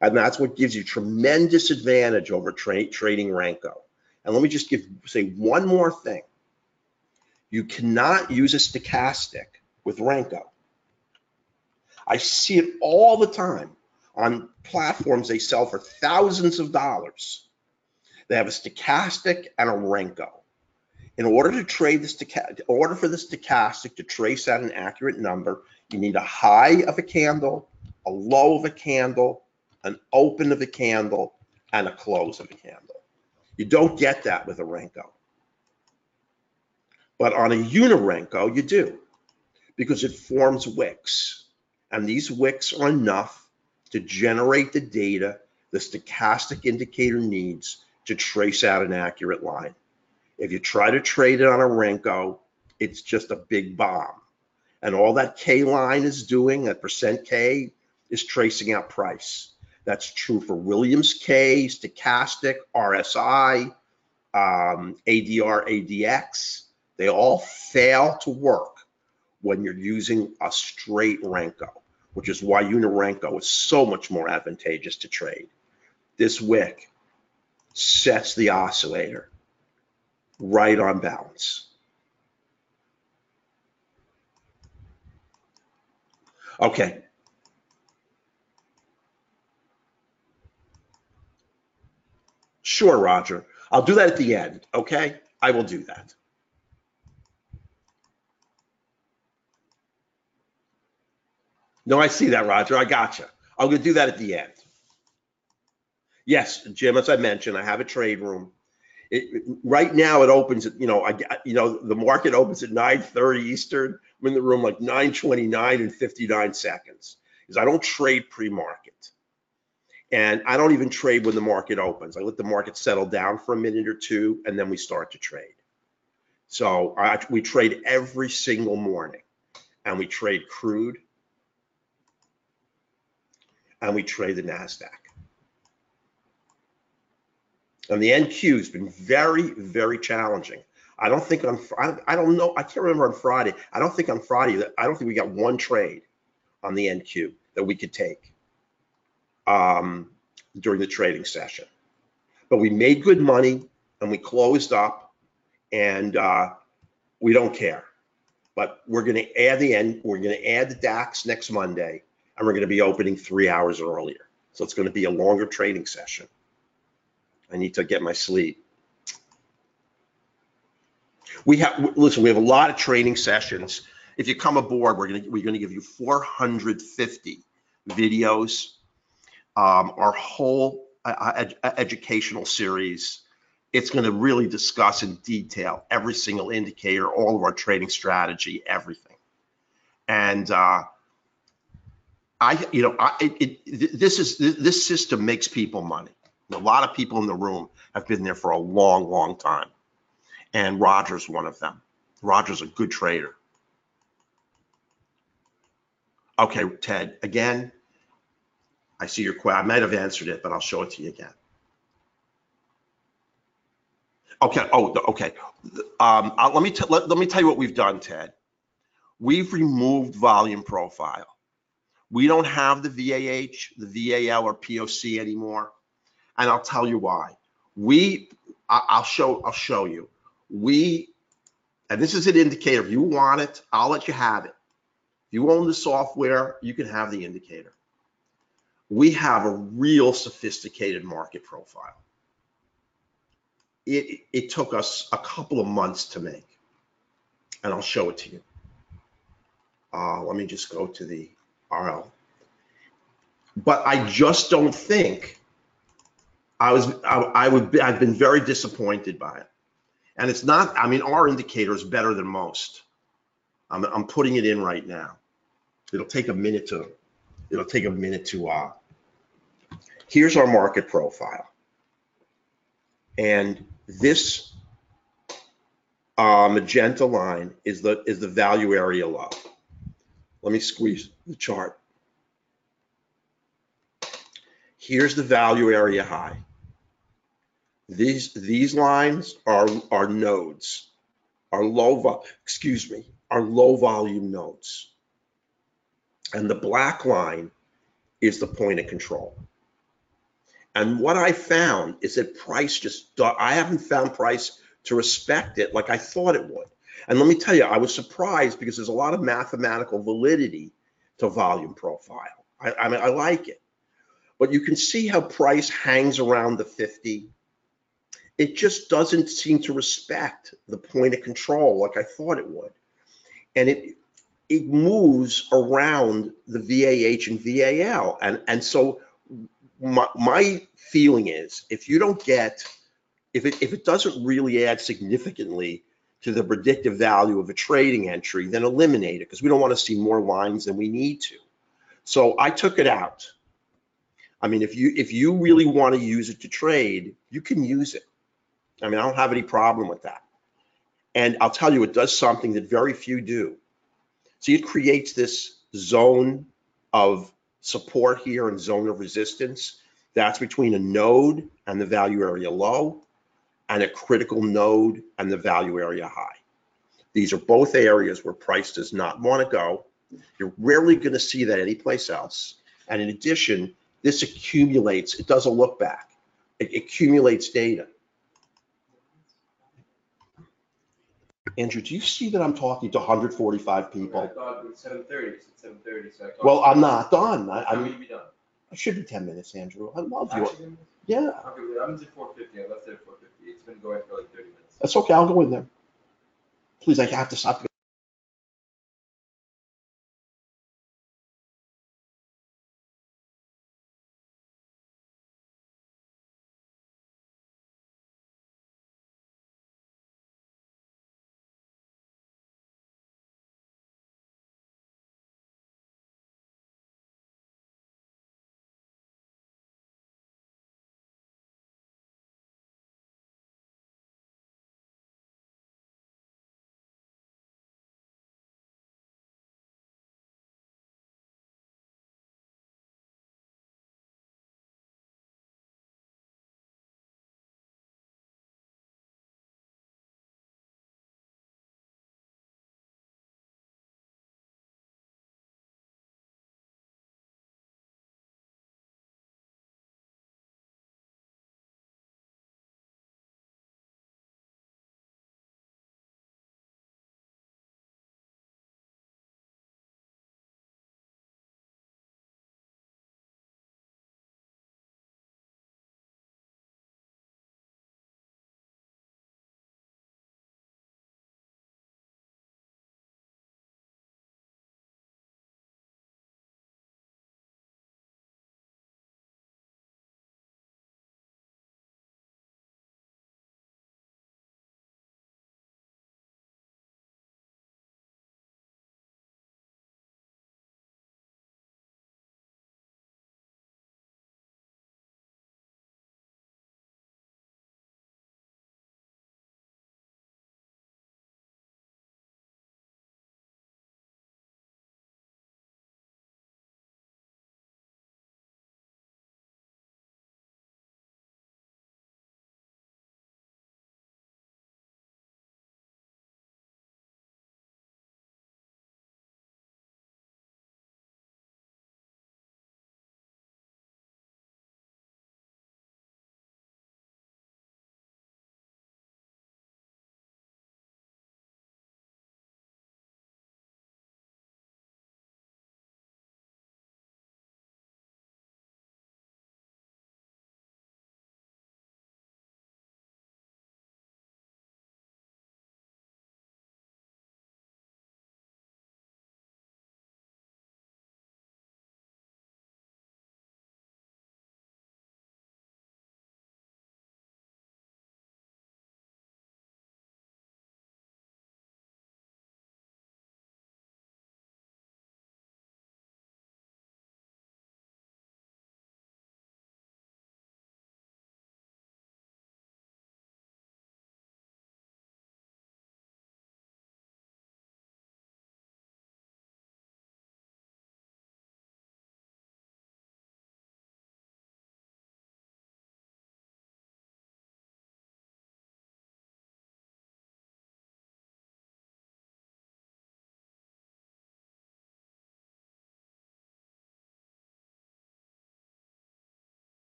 And that's what gives you tremendous advantage over trading Renko. And let me just say one more thing. You cannot use a stochastic with Renko. I see it all the time on platforms they sell for thousands of dollars. They have a stochastic and a Renko. In order to trade in order for the stochastic to trace out an accurate number, you need a high of a candle, a low of a candle, an open of a candle, and a close of a candle. You don't get that with a Renko. But on a Uni-Renko, you do, because it forms wicks. And these wicks are enough to generate the data the stochastic indicator needs to trace out an accurate line. If you try to trade it on a Renko, it's just a big bomb. And all that K line is doing, that percent K, is tracing out price. That's true for Williams K, stochastic, RSI, ADR, ADX. They all fail to work when you're using a straight Renko, which is why Uni-Renko is so much more advantageous to trade. This wick sets the oscillator right on balance. Okay. Sure, Roger. I'll do that at the end, okay? I will do that. No, I see that, Roger. I gotcha. I'm going to do that at the end. Yes, Jim, as I mentioned, I have a trade room. Right now it opens at, the market opens at 9:30 Eastern. I'm in the room like 9:29 and 59 seconds. is I don't trade pre-market. And I don't even trade when the market opens. I let the market settle down for a minute or two, and then we start to trade. So we trade every single morning, and we trade crude, and we trade the Nasdaq. And the NQ has been very, very challenging. I don't think I don't know, I can't remember on Friday. I don't think we got one trade on the NQ that we could take during the trading session. But we made good money, and we closed up, and we don't care. But we're going to add the DAX next Monday, and we're going to be opening 3 hours earlier. So it's going to be a longer trading session. I need to get my sleep. We have a lot of training sessions. If you come aboard, we're going to give you 450 videos. Our whole educational series. It's going to really discuss in detail every single indicator, all of our trading strategy, everything. And this system makes people money. A lot of people in the room have been there for a long, long time. And Roger's one of them. Roger's a good trader. Okay, Ted, again, I see your question. I might have answered it, but I'll show it to you again. Okay. Oh, okay. Let me tell you what we've done, Ted. We've removed volume profile. We don't have the VAH, the VAL, or POC anymore, and I'll tell you why. I'll show you. And this is an indicator. If you want it, I'll let you have it. If you own the software, you can have the indicator. We have a real sophisticated market profile. It took us a couple of months to make, and I'll show it to you. Let me just go to the RL. But I just don't think I've been very disappointed by it. And it's not, I mean, our indicator is better than most. I'm putting it in right now. It'll take a minute to here's our market profile. And this magenta line is the value area low. Let me squeeze the chart. Here's the value area high. These lines are nodes, are low volume nodes. And the black line is the point of control. And what I found is that price I haven't found price to respect it like I thought it would. And let me tell you, I was surprised because there's a lot of mathematical validity to volume profile. I mean, I like it. But you can see how price hangs around the 50. It just doesn't seem to respect the point of control like I thought it would. And it moves around the VAH and VAL. And so my feeling is if it doesn't really add significantly to the predictive value of a trading entry, then eliminate it, because we don't want to see more lines than we need to. So I took it out. I mean, if you really want to use it to trade, you can use it. I mean, I don't have any problem with that. And I'll tell you, it does something that very few do. See, it creates this zone of support here and zone of resistance. That's between a node and the value area low, and a critical node and the value area high. These are both areas where price does not want to go. You're rarely going to see that anyplace else. And in addition, this accumulates, it does a look back. It accumulates data. Andrew, do you see that I'm talking to 145 people? I thought it was 7:30. It's 7:30, so I called. Well, I'm not done. How will you be done? I should be 10 minutes, Andrew. I love you. Actually, Yeah. okay, well, I'm at 4:50. I left it at 4:50. It's been going for like 30 minutes. That's okay. I'll go in there. Please, I have to stop.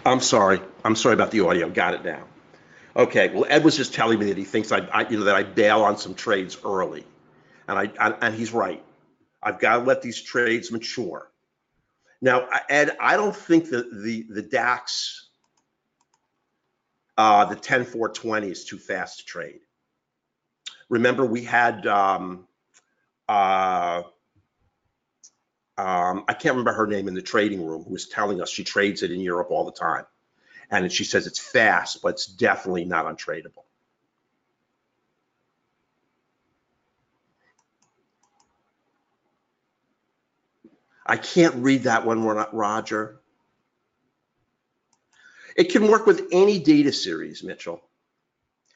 I'm sorry about the audio. Got it now. Okay. Well, Ed was just telling me that he thinks that I bail on some trades early, and he's right. I've got to let these trades mature. Now, Ed, I don't think that the DAX, the 10-420 is too fast to trade. Remember, we had I can't remember her name in the trading room, who was telling us she trades it in Europe all the time. And she says it's fast, but it's definitely not untradeable. I can't read that one, Roger. It can work with any data series, Mitchell.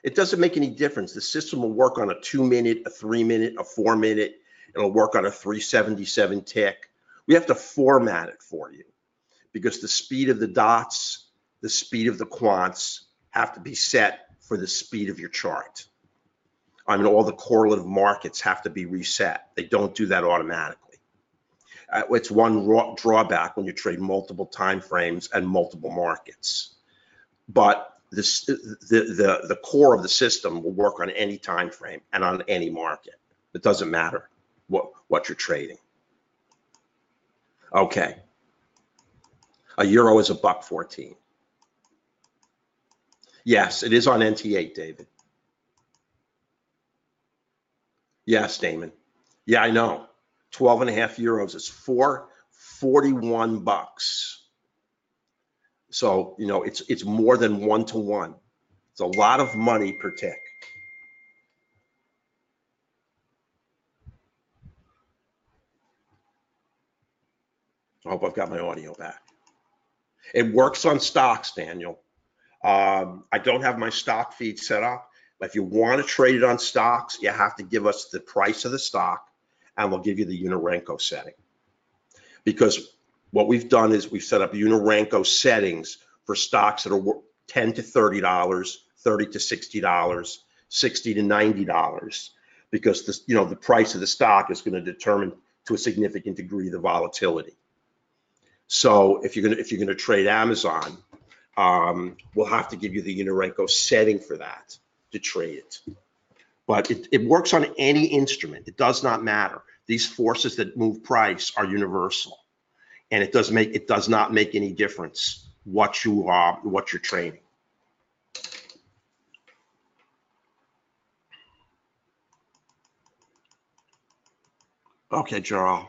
It doesn't make any difference. The system will work on a 2-minute, a 3-minute, a 4-minute. It'll work on a 377 tick. We have to format it for you because the speed of the dots, the speed of the quants have to be set for the speed of your chart. I mean, all the correlative markets have to be reset. They don't do that automatically. It's one drawback when you trade multiple time frames and multiple markets. But the core of the system will work on any time frame and on any market. It doesn't matter what you're trading. Okay. A euro is $1.14. Yes, it is on NT8, David. Yes, Damon. Yeah, I know. 12.5 euros is $441. So, you know, it's more than 1-to-1. It's a lot of money per tick. I hope I've got my audio back. It works on stocks, Daniel. I don't have my stock feed set up, but if you want to trade it on stocks, you have to give us the price of the stock, and we'll give you the Uni-Renko setting. Because what we've done is we've set up Uni-Renko settings for stocks that are $10 to $30, $30 to $60, $60 to $90, because this, you know, the price of the stock is going to determine to a significant degree the volatility. So if you're going to trade Amazon, we'll have to give you the Uni-Renko setting for that to trade it. But it works on any instrument. It does not matter. These forces that move price are universal, and it does not make any difference what you're trading. Okay, Gerald.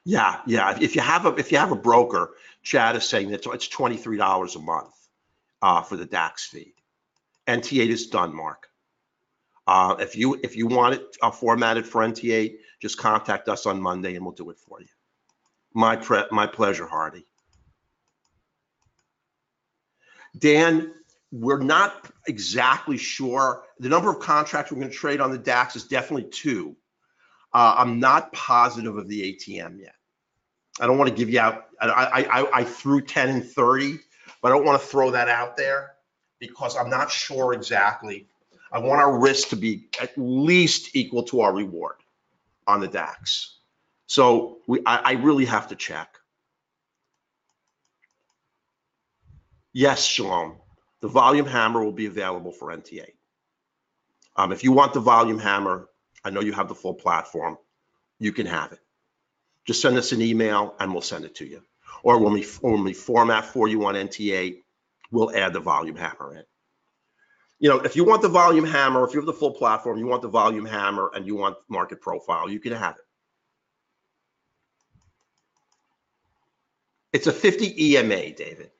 Yeah. If you have a broker, Chad is saying that it's $23 a month for the DAX feed. NT8 is done, Mark. If you want it formatted for NT8, just contact us on Monday and we'll do it for you. My pleasure, Hardy. Dan, we're not exactly sure. The number of contracts we're going to trade on the DAX is definitely 2. I'm not positive of the ATM yet. I don't want to give you out. I threw 10 and 30, but I don't want to throw that out there because I'm not sure exactly. I want our risk to be at least equal to our reward on the DAX. So I really have to check. Yes, Shalom. The volume hammer will be available for NT8. If you want the volume hammer, I know you have the full platform. You can have it. Just send us an email and we'll send it to you. Or when we format for you on NT8, we'll add the volume hammer in. You know, if you want the volume hammer, if you have the full platform, you want the volume hammer and you want market profile, you can have it. It's a 50 EMA, David.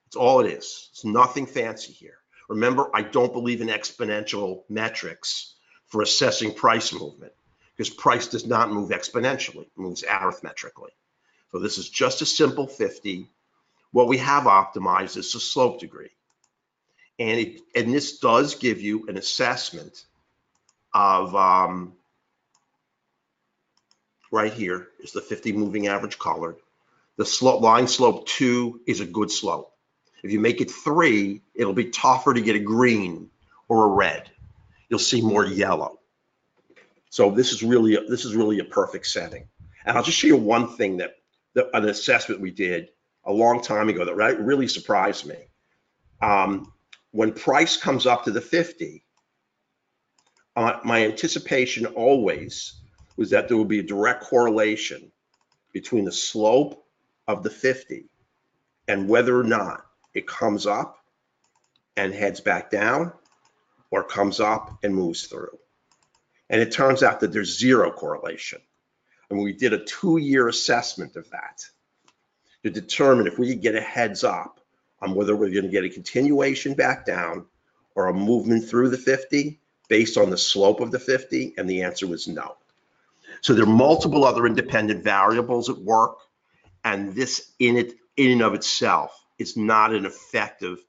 It's all it is. It's nothing fancy here. Remember, I don't believe in exponential metrics for assessing price movement because price does not move exponentially, it moves arithmetically. So this is just a simple 50. What we have optimized is the slope degree. And this does give you an assessment of, right here is the 50 moving average colored. The slope, line slope 2 is a good slope. If you make it 3, it'll be tougher to get a green or a red. You'll see more yellow. So this is really a perfect setting. And I'll just show you one thing that an assessment we did a long time ago that really surprised me. When price comes up to the 50, my anticipation always was that there would be a direct correlation between the slope of the 50 and whether or not it comes up and heads back down or comes up and moves through. And it turns out that there's zero correlation. And we did a 2-year assessment of that to determine if we could get a heads up on whether we're going to get a continuation back down or a movement through the 50 based on the slope of the 50, and the answer was no. So there are multiple other independent variables at work, and this in and of itself is not an effective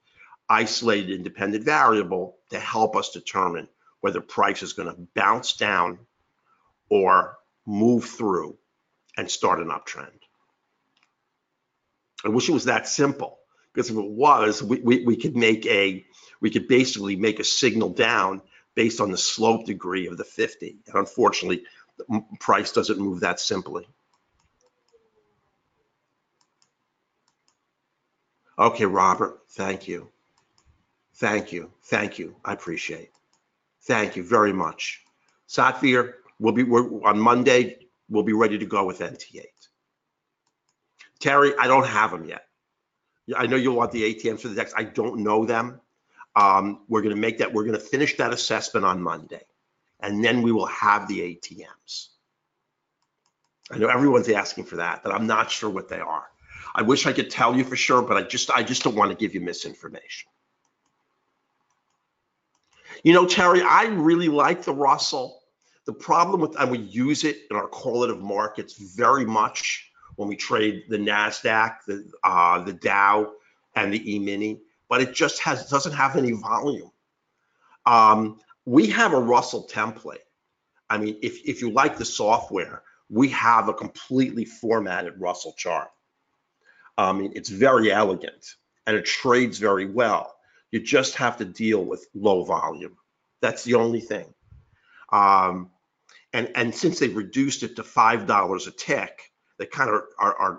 isolated independent variable to help us determine whether price is going to bounce down or move through and start an uptrend. I wish it was that simple, because if it was, we could basically make a signal down based on the slope degree of the 50. And unfortunately, the price doesn't move that simply. Okay, Robert, thank you. Thank you. Thank you. I appreciate it. Thank you very much. Satvir, on Monday, we'll be ready to go with NT8. Terry, I don't have them yet. I know you'll want the ATMs for the DAX. I don't know them. We're going to finish that assessment on Monday, and then we will have the ATMs. I know everyone's asking for that, but I'm not sure what they are. I wish I could tell you for sure, but I just don't want to give you misinformation. You know, Terry, I really like the Russell. The problem with, and we use it in our correlative markets very much when we trade the Nasdaq, the Dow, and the E-mini, but it just doesn't have any volume. We have a Russell template. I mean, if you like the software, we have a completely formatted Russell chart. I mean, it's very elegant and it trades very well. You just have to deal with low volume. That's the only thing. And since they've reduced it to $5 a tick, they kind of I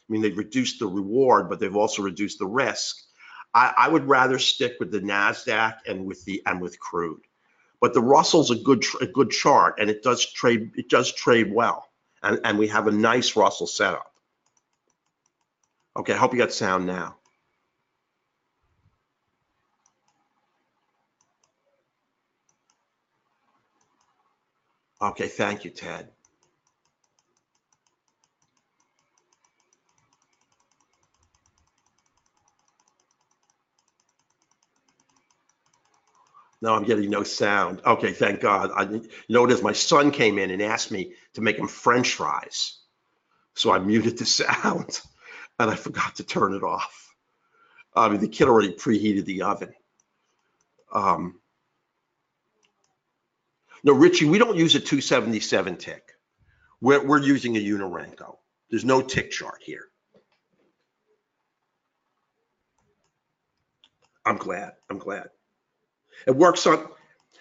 mean, they've reduced the reward, but they've also reduced the risk. I would rather stick with the Nasdaq and with crude. But the Russell's a good chart, and it does trade well, and we have a nice Russell setup. Okay, I hope you got sound now. Okay, thank you, Ted. No, I'm getting no sound. Okay, thank God. You know what it is? My son came in and asked me to make him French fries. So I muted the sound and I forgot to turn it off. I mean, the kid already preheated the oven. No, Richie, we don't use a 277 tick. We're using a Uni-Renko. There's no tick chart here. I'm glad. It works on,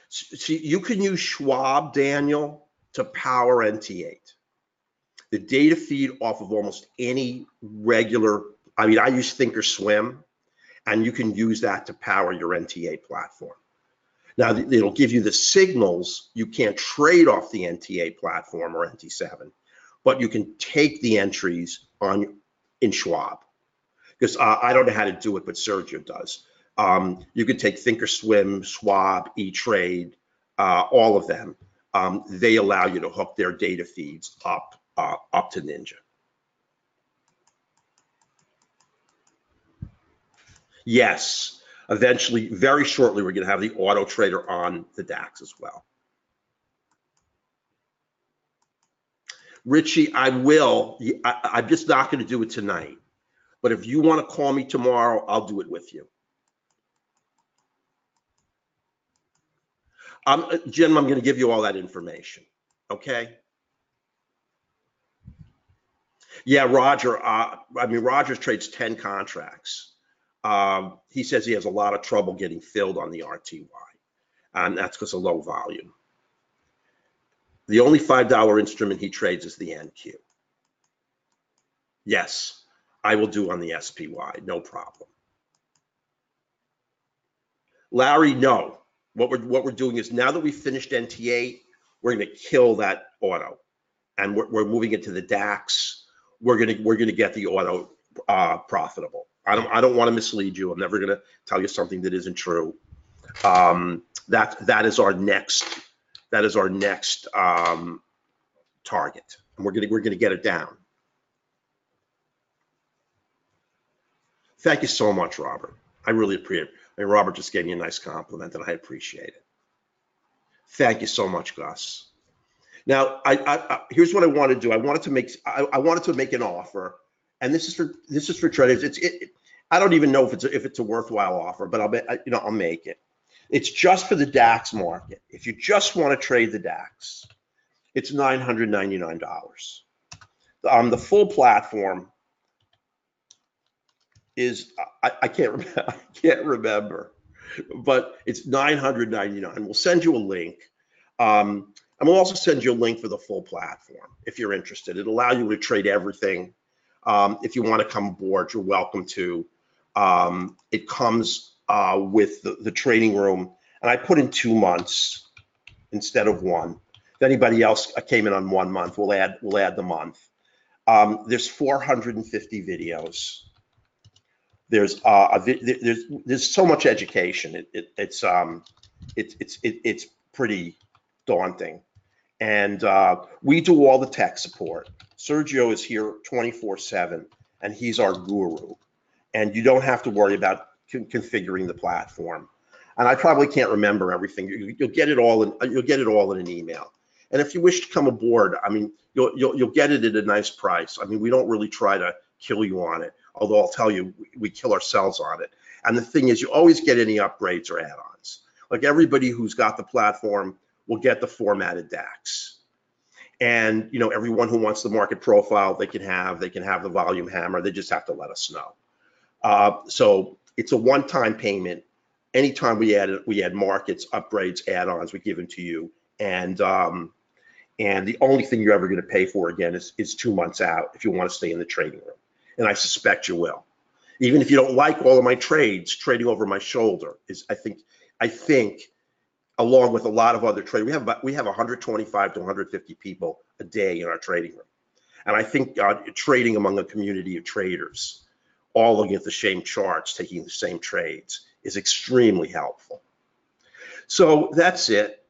see, you can use Schwab, Daniel, to power NT8. The data feed off of almost any regular, I mean, I use Thinkorswim, and you can use that to power your NT8 platform. Now, it'll give you the signals. You can't trade off the NT8 platform or NT7, but you can take the entries in Schwab. Because I don't know how to do it, but Sergio does. You can take Thinkorswim, Schwab, E-Trade, all of them. They allow you to hook their data feeds up to Ninja. Yes, eventually, very shortly, we're going to have the auto trader on the DAX as well. Richie, I will. I'm just not going to do it tonight. But if you want to call me tomorrow, I'll do it with you. Jim, I'm going to give you all that information. Okay? Yeah, Roger. I mean, Roger trades 10 contracts. He says he has a lot of trouble getting filled on the RTY, and that's because of low volume. The only $5 instrument he trades is the NQ. Yes, I will do on the SPY, no problem. Larry, no. What we're doing is now that we've finished NT8, we're going to kill that auto, and we're moving it to the DAX. We're gonna get the auto profitable. I don't want to mislead you. I'm never going to tell you something that isn't true. That is our next target, and we're gonna get it down. Thank you so much, Robert. I really appreciate it. And Robert just gave me a nice compliment, and I appreciate it. Thank you so much, Gus. Now, here's what I want to do. I wanted to make an offer, and this is for traders. I don't even know if it's a worthwhile offer, but I'll make it. It's just for the DAX market. If you just want to trade the DAX, it's $999. The full platform is I can't remember, but it's $999. We'll send you a link, and we'll also send you a link for the full platform if you're interested. It'll allow you to trade everything. If you want to come aboard, you're welcome to. It comes with the trading room, and I put in 2 months instead of 1. If anybody else came in on 1 month, we'll add the month. There's 450 videos. There's so much education. It's pretty daunting, and we do all the tech support. Sergio is here 24/7, and he's our guru. And you don't have to worry about configuring the platform. And I probably can't remember everything. You'll get it all in an email. And if you wish to come aboard, I mean, you'll get it at a nice price. I mean, we don't really try to kill you on it, although I'll tell you, we kill ourselves on it. And the thing is, you always get any upgrades or add-ons. Like everybody who's got the platform will get the formatted DAX. And everyone who wants the market profile, they can have the volume hammer. They just have to let us know. So it's a one-time payment. Anytime we add markets, upgrades, add-ons, we give them to you. And the only thing you're ever going to pay for again is 2 months out if you want to stay in the trading room. And I suspect you will. Even if you don't like all of my trades, trading over my shoulder is, I think, along with a lot of other traders, we have 125 to 150 people a day in our trading room. And I think trading among a community of traders, all looking at the same charts, taking the same trades, is extremely helpful. So that's it.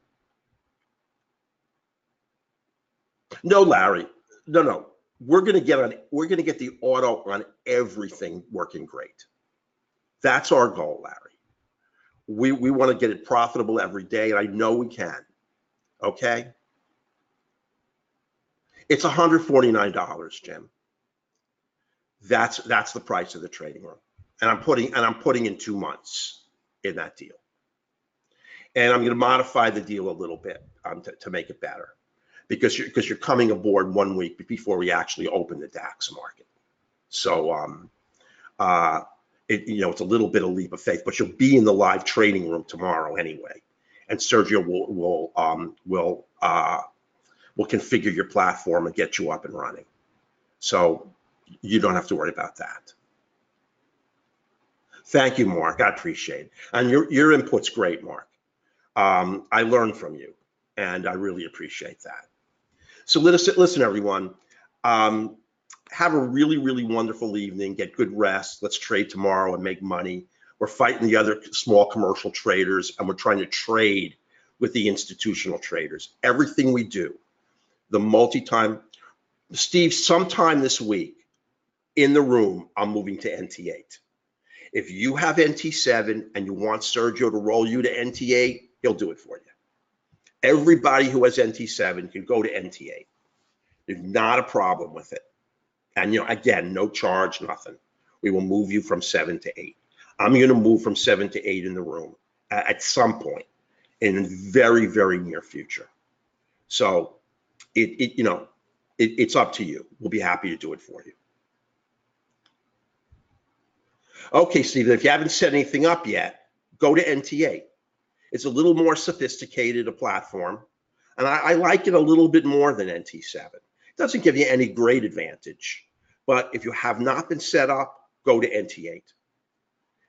No, Larry, no. We're gonna get the auto on everything working great. That's our goal, Larry. We want to get it profitable every day, and I know we can. Okay. It's $149, Jim. That's the price of the trading room, and I'm putting in 2 months in that deal, and I'm going to modify the deal a little bit to make it better, because you're coming aboard 1 week before we actually open the DAX market. So it's a little bit of leap of faith, but you'll be in the live trading room tomorrow anyway, and Sergio will configure your platform and get you up and running. So you don't have to worry about that. Thank you, Mark. I appreciate it. And your input's great, Mark. I learned from you, and I really appreciate that. So listen, everyone. Have a really, really wonderful evening. Get good rest. Let's trade tomorrow and make money. We're fighting the other small commercial traders, and we're trying to trade with the institutional traders. Everything we do, the multi-time. Steve, sometime this week in the room, I'm moving to NT8. If you have NT7 and you want Sergio to roll you to NT8, he'll do it for you. Everybody who has NT7 can go to NT8. There's not a problem with it. And again, no charge, nothing. We will move you from 7 to 8. I'm going to move from 7 to 8 in the room at some point in the very, very near future. So it's up to you. We'll be happy to do it for you. Okay, Stephen, if you haven't set anything up yet, go to NT8. It's a little more sophisticated a platform, and I like it a little bit more than NT7. It doesn't give you any great advantage, But if you have not been set up, go to NT8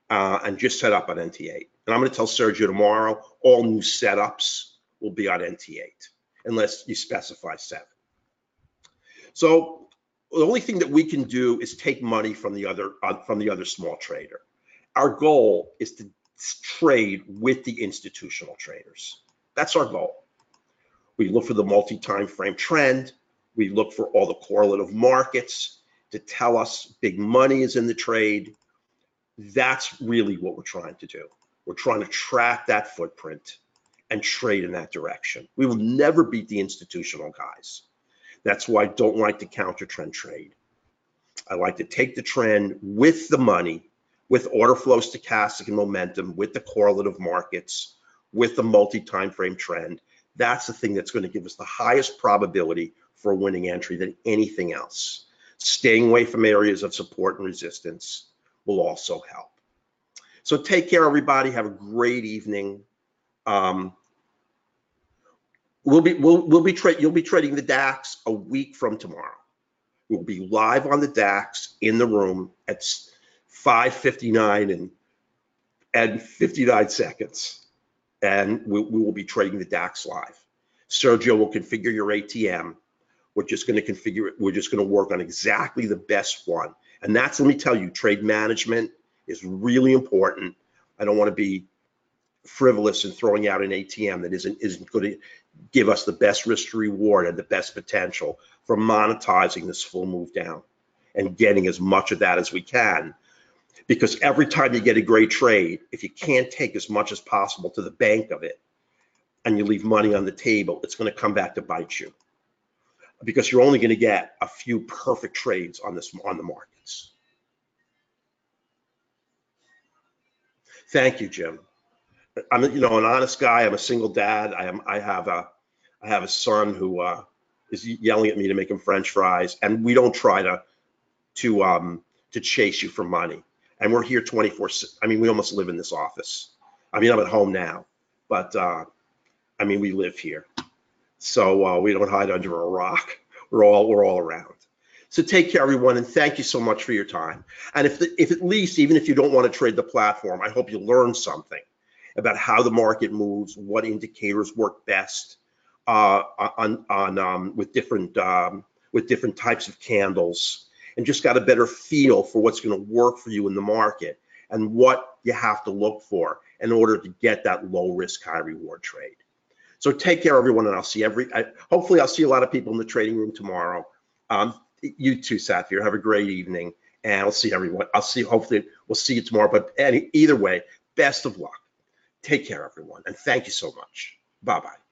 and just set up on NT8. And I'm going to tell Sergio tomorrow, all new setups will be on NT8 unless you specify 7. So the only thing that we can do is take money from the other small trader. Our goal is to trade with the institutional traders. That's our goal. We look for the multi-time frame trend. We look for all the correlative markets to tell us big money is in the trade. That's really what we're trying to do. We're trying to track that footprint and trade in that direction. We will never beat the institutional guys. That's why I don't like to counter trend trade. I like to take the trend with the money, with order flow, stochastic, and momentum, with the correlative markets, with the multi-time frame trend. That's the thing that's going to give us the highest probability for a winning entry than anything else. Staying away from areas of support and resistance will also help. So take care, everybody. Have a great evening. You'll be trading the DAX a week from tomorrow. We'll be live on the DAX in the room at 5:59 and 59 seconds, and we will be trading the DAX live. Sergio will configure your ATM. We're just going to configure it. We're just going to work on exactly the best one, and that's, let me tell you, trade management is really important. I don't want to be frivolous in throwing out an ATM that isn't going to give us the best risk to reward and the best potential for monetizing this full move down and getting as much of that as we can. Because every time you get a great trade, if you can't take as much as possible to the bank of it and you leave money on the table, it's going to come back to bite you, because you're only going to get a few perfect trades on the markets. Thank you, Jim. I'm, an honest guy. I'm a single dad. I have a son who is yelling at me to make him French fries, and we don't try to chase you for money. And we're here 24/7. I mean, we almost live in this office. I mean, I'm at home now, but I mean, we live here, so we don't hide under a rock. We're all around. So take care, everyone, and thank you so much for your time. And if at least, even if you don't want to trade the platform, I hope you learned something about how the market moves, what indicators work best with different types of candles, and just got a better feel for what's going to work for you in the market and what you have to look for in order to get that low risk, high reward trade. So take care, everyone, and I'll see hopefully I'll see a lot of people in the trading room tomorrow. You too, Saphir. Have a great evening, and I'll see everyone. Hopefully we'll see you tomorrow. But either way, best of luck. Take care, everyone, and thank you so much. Bye-bye.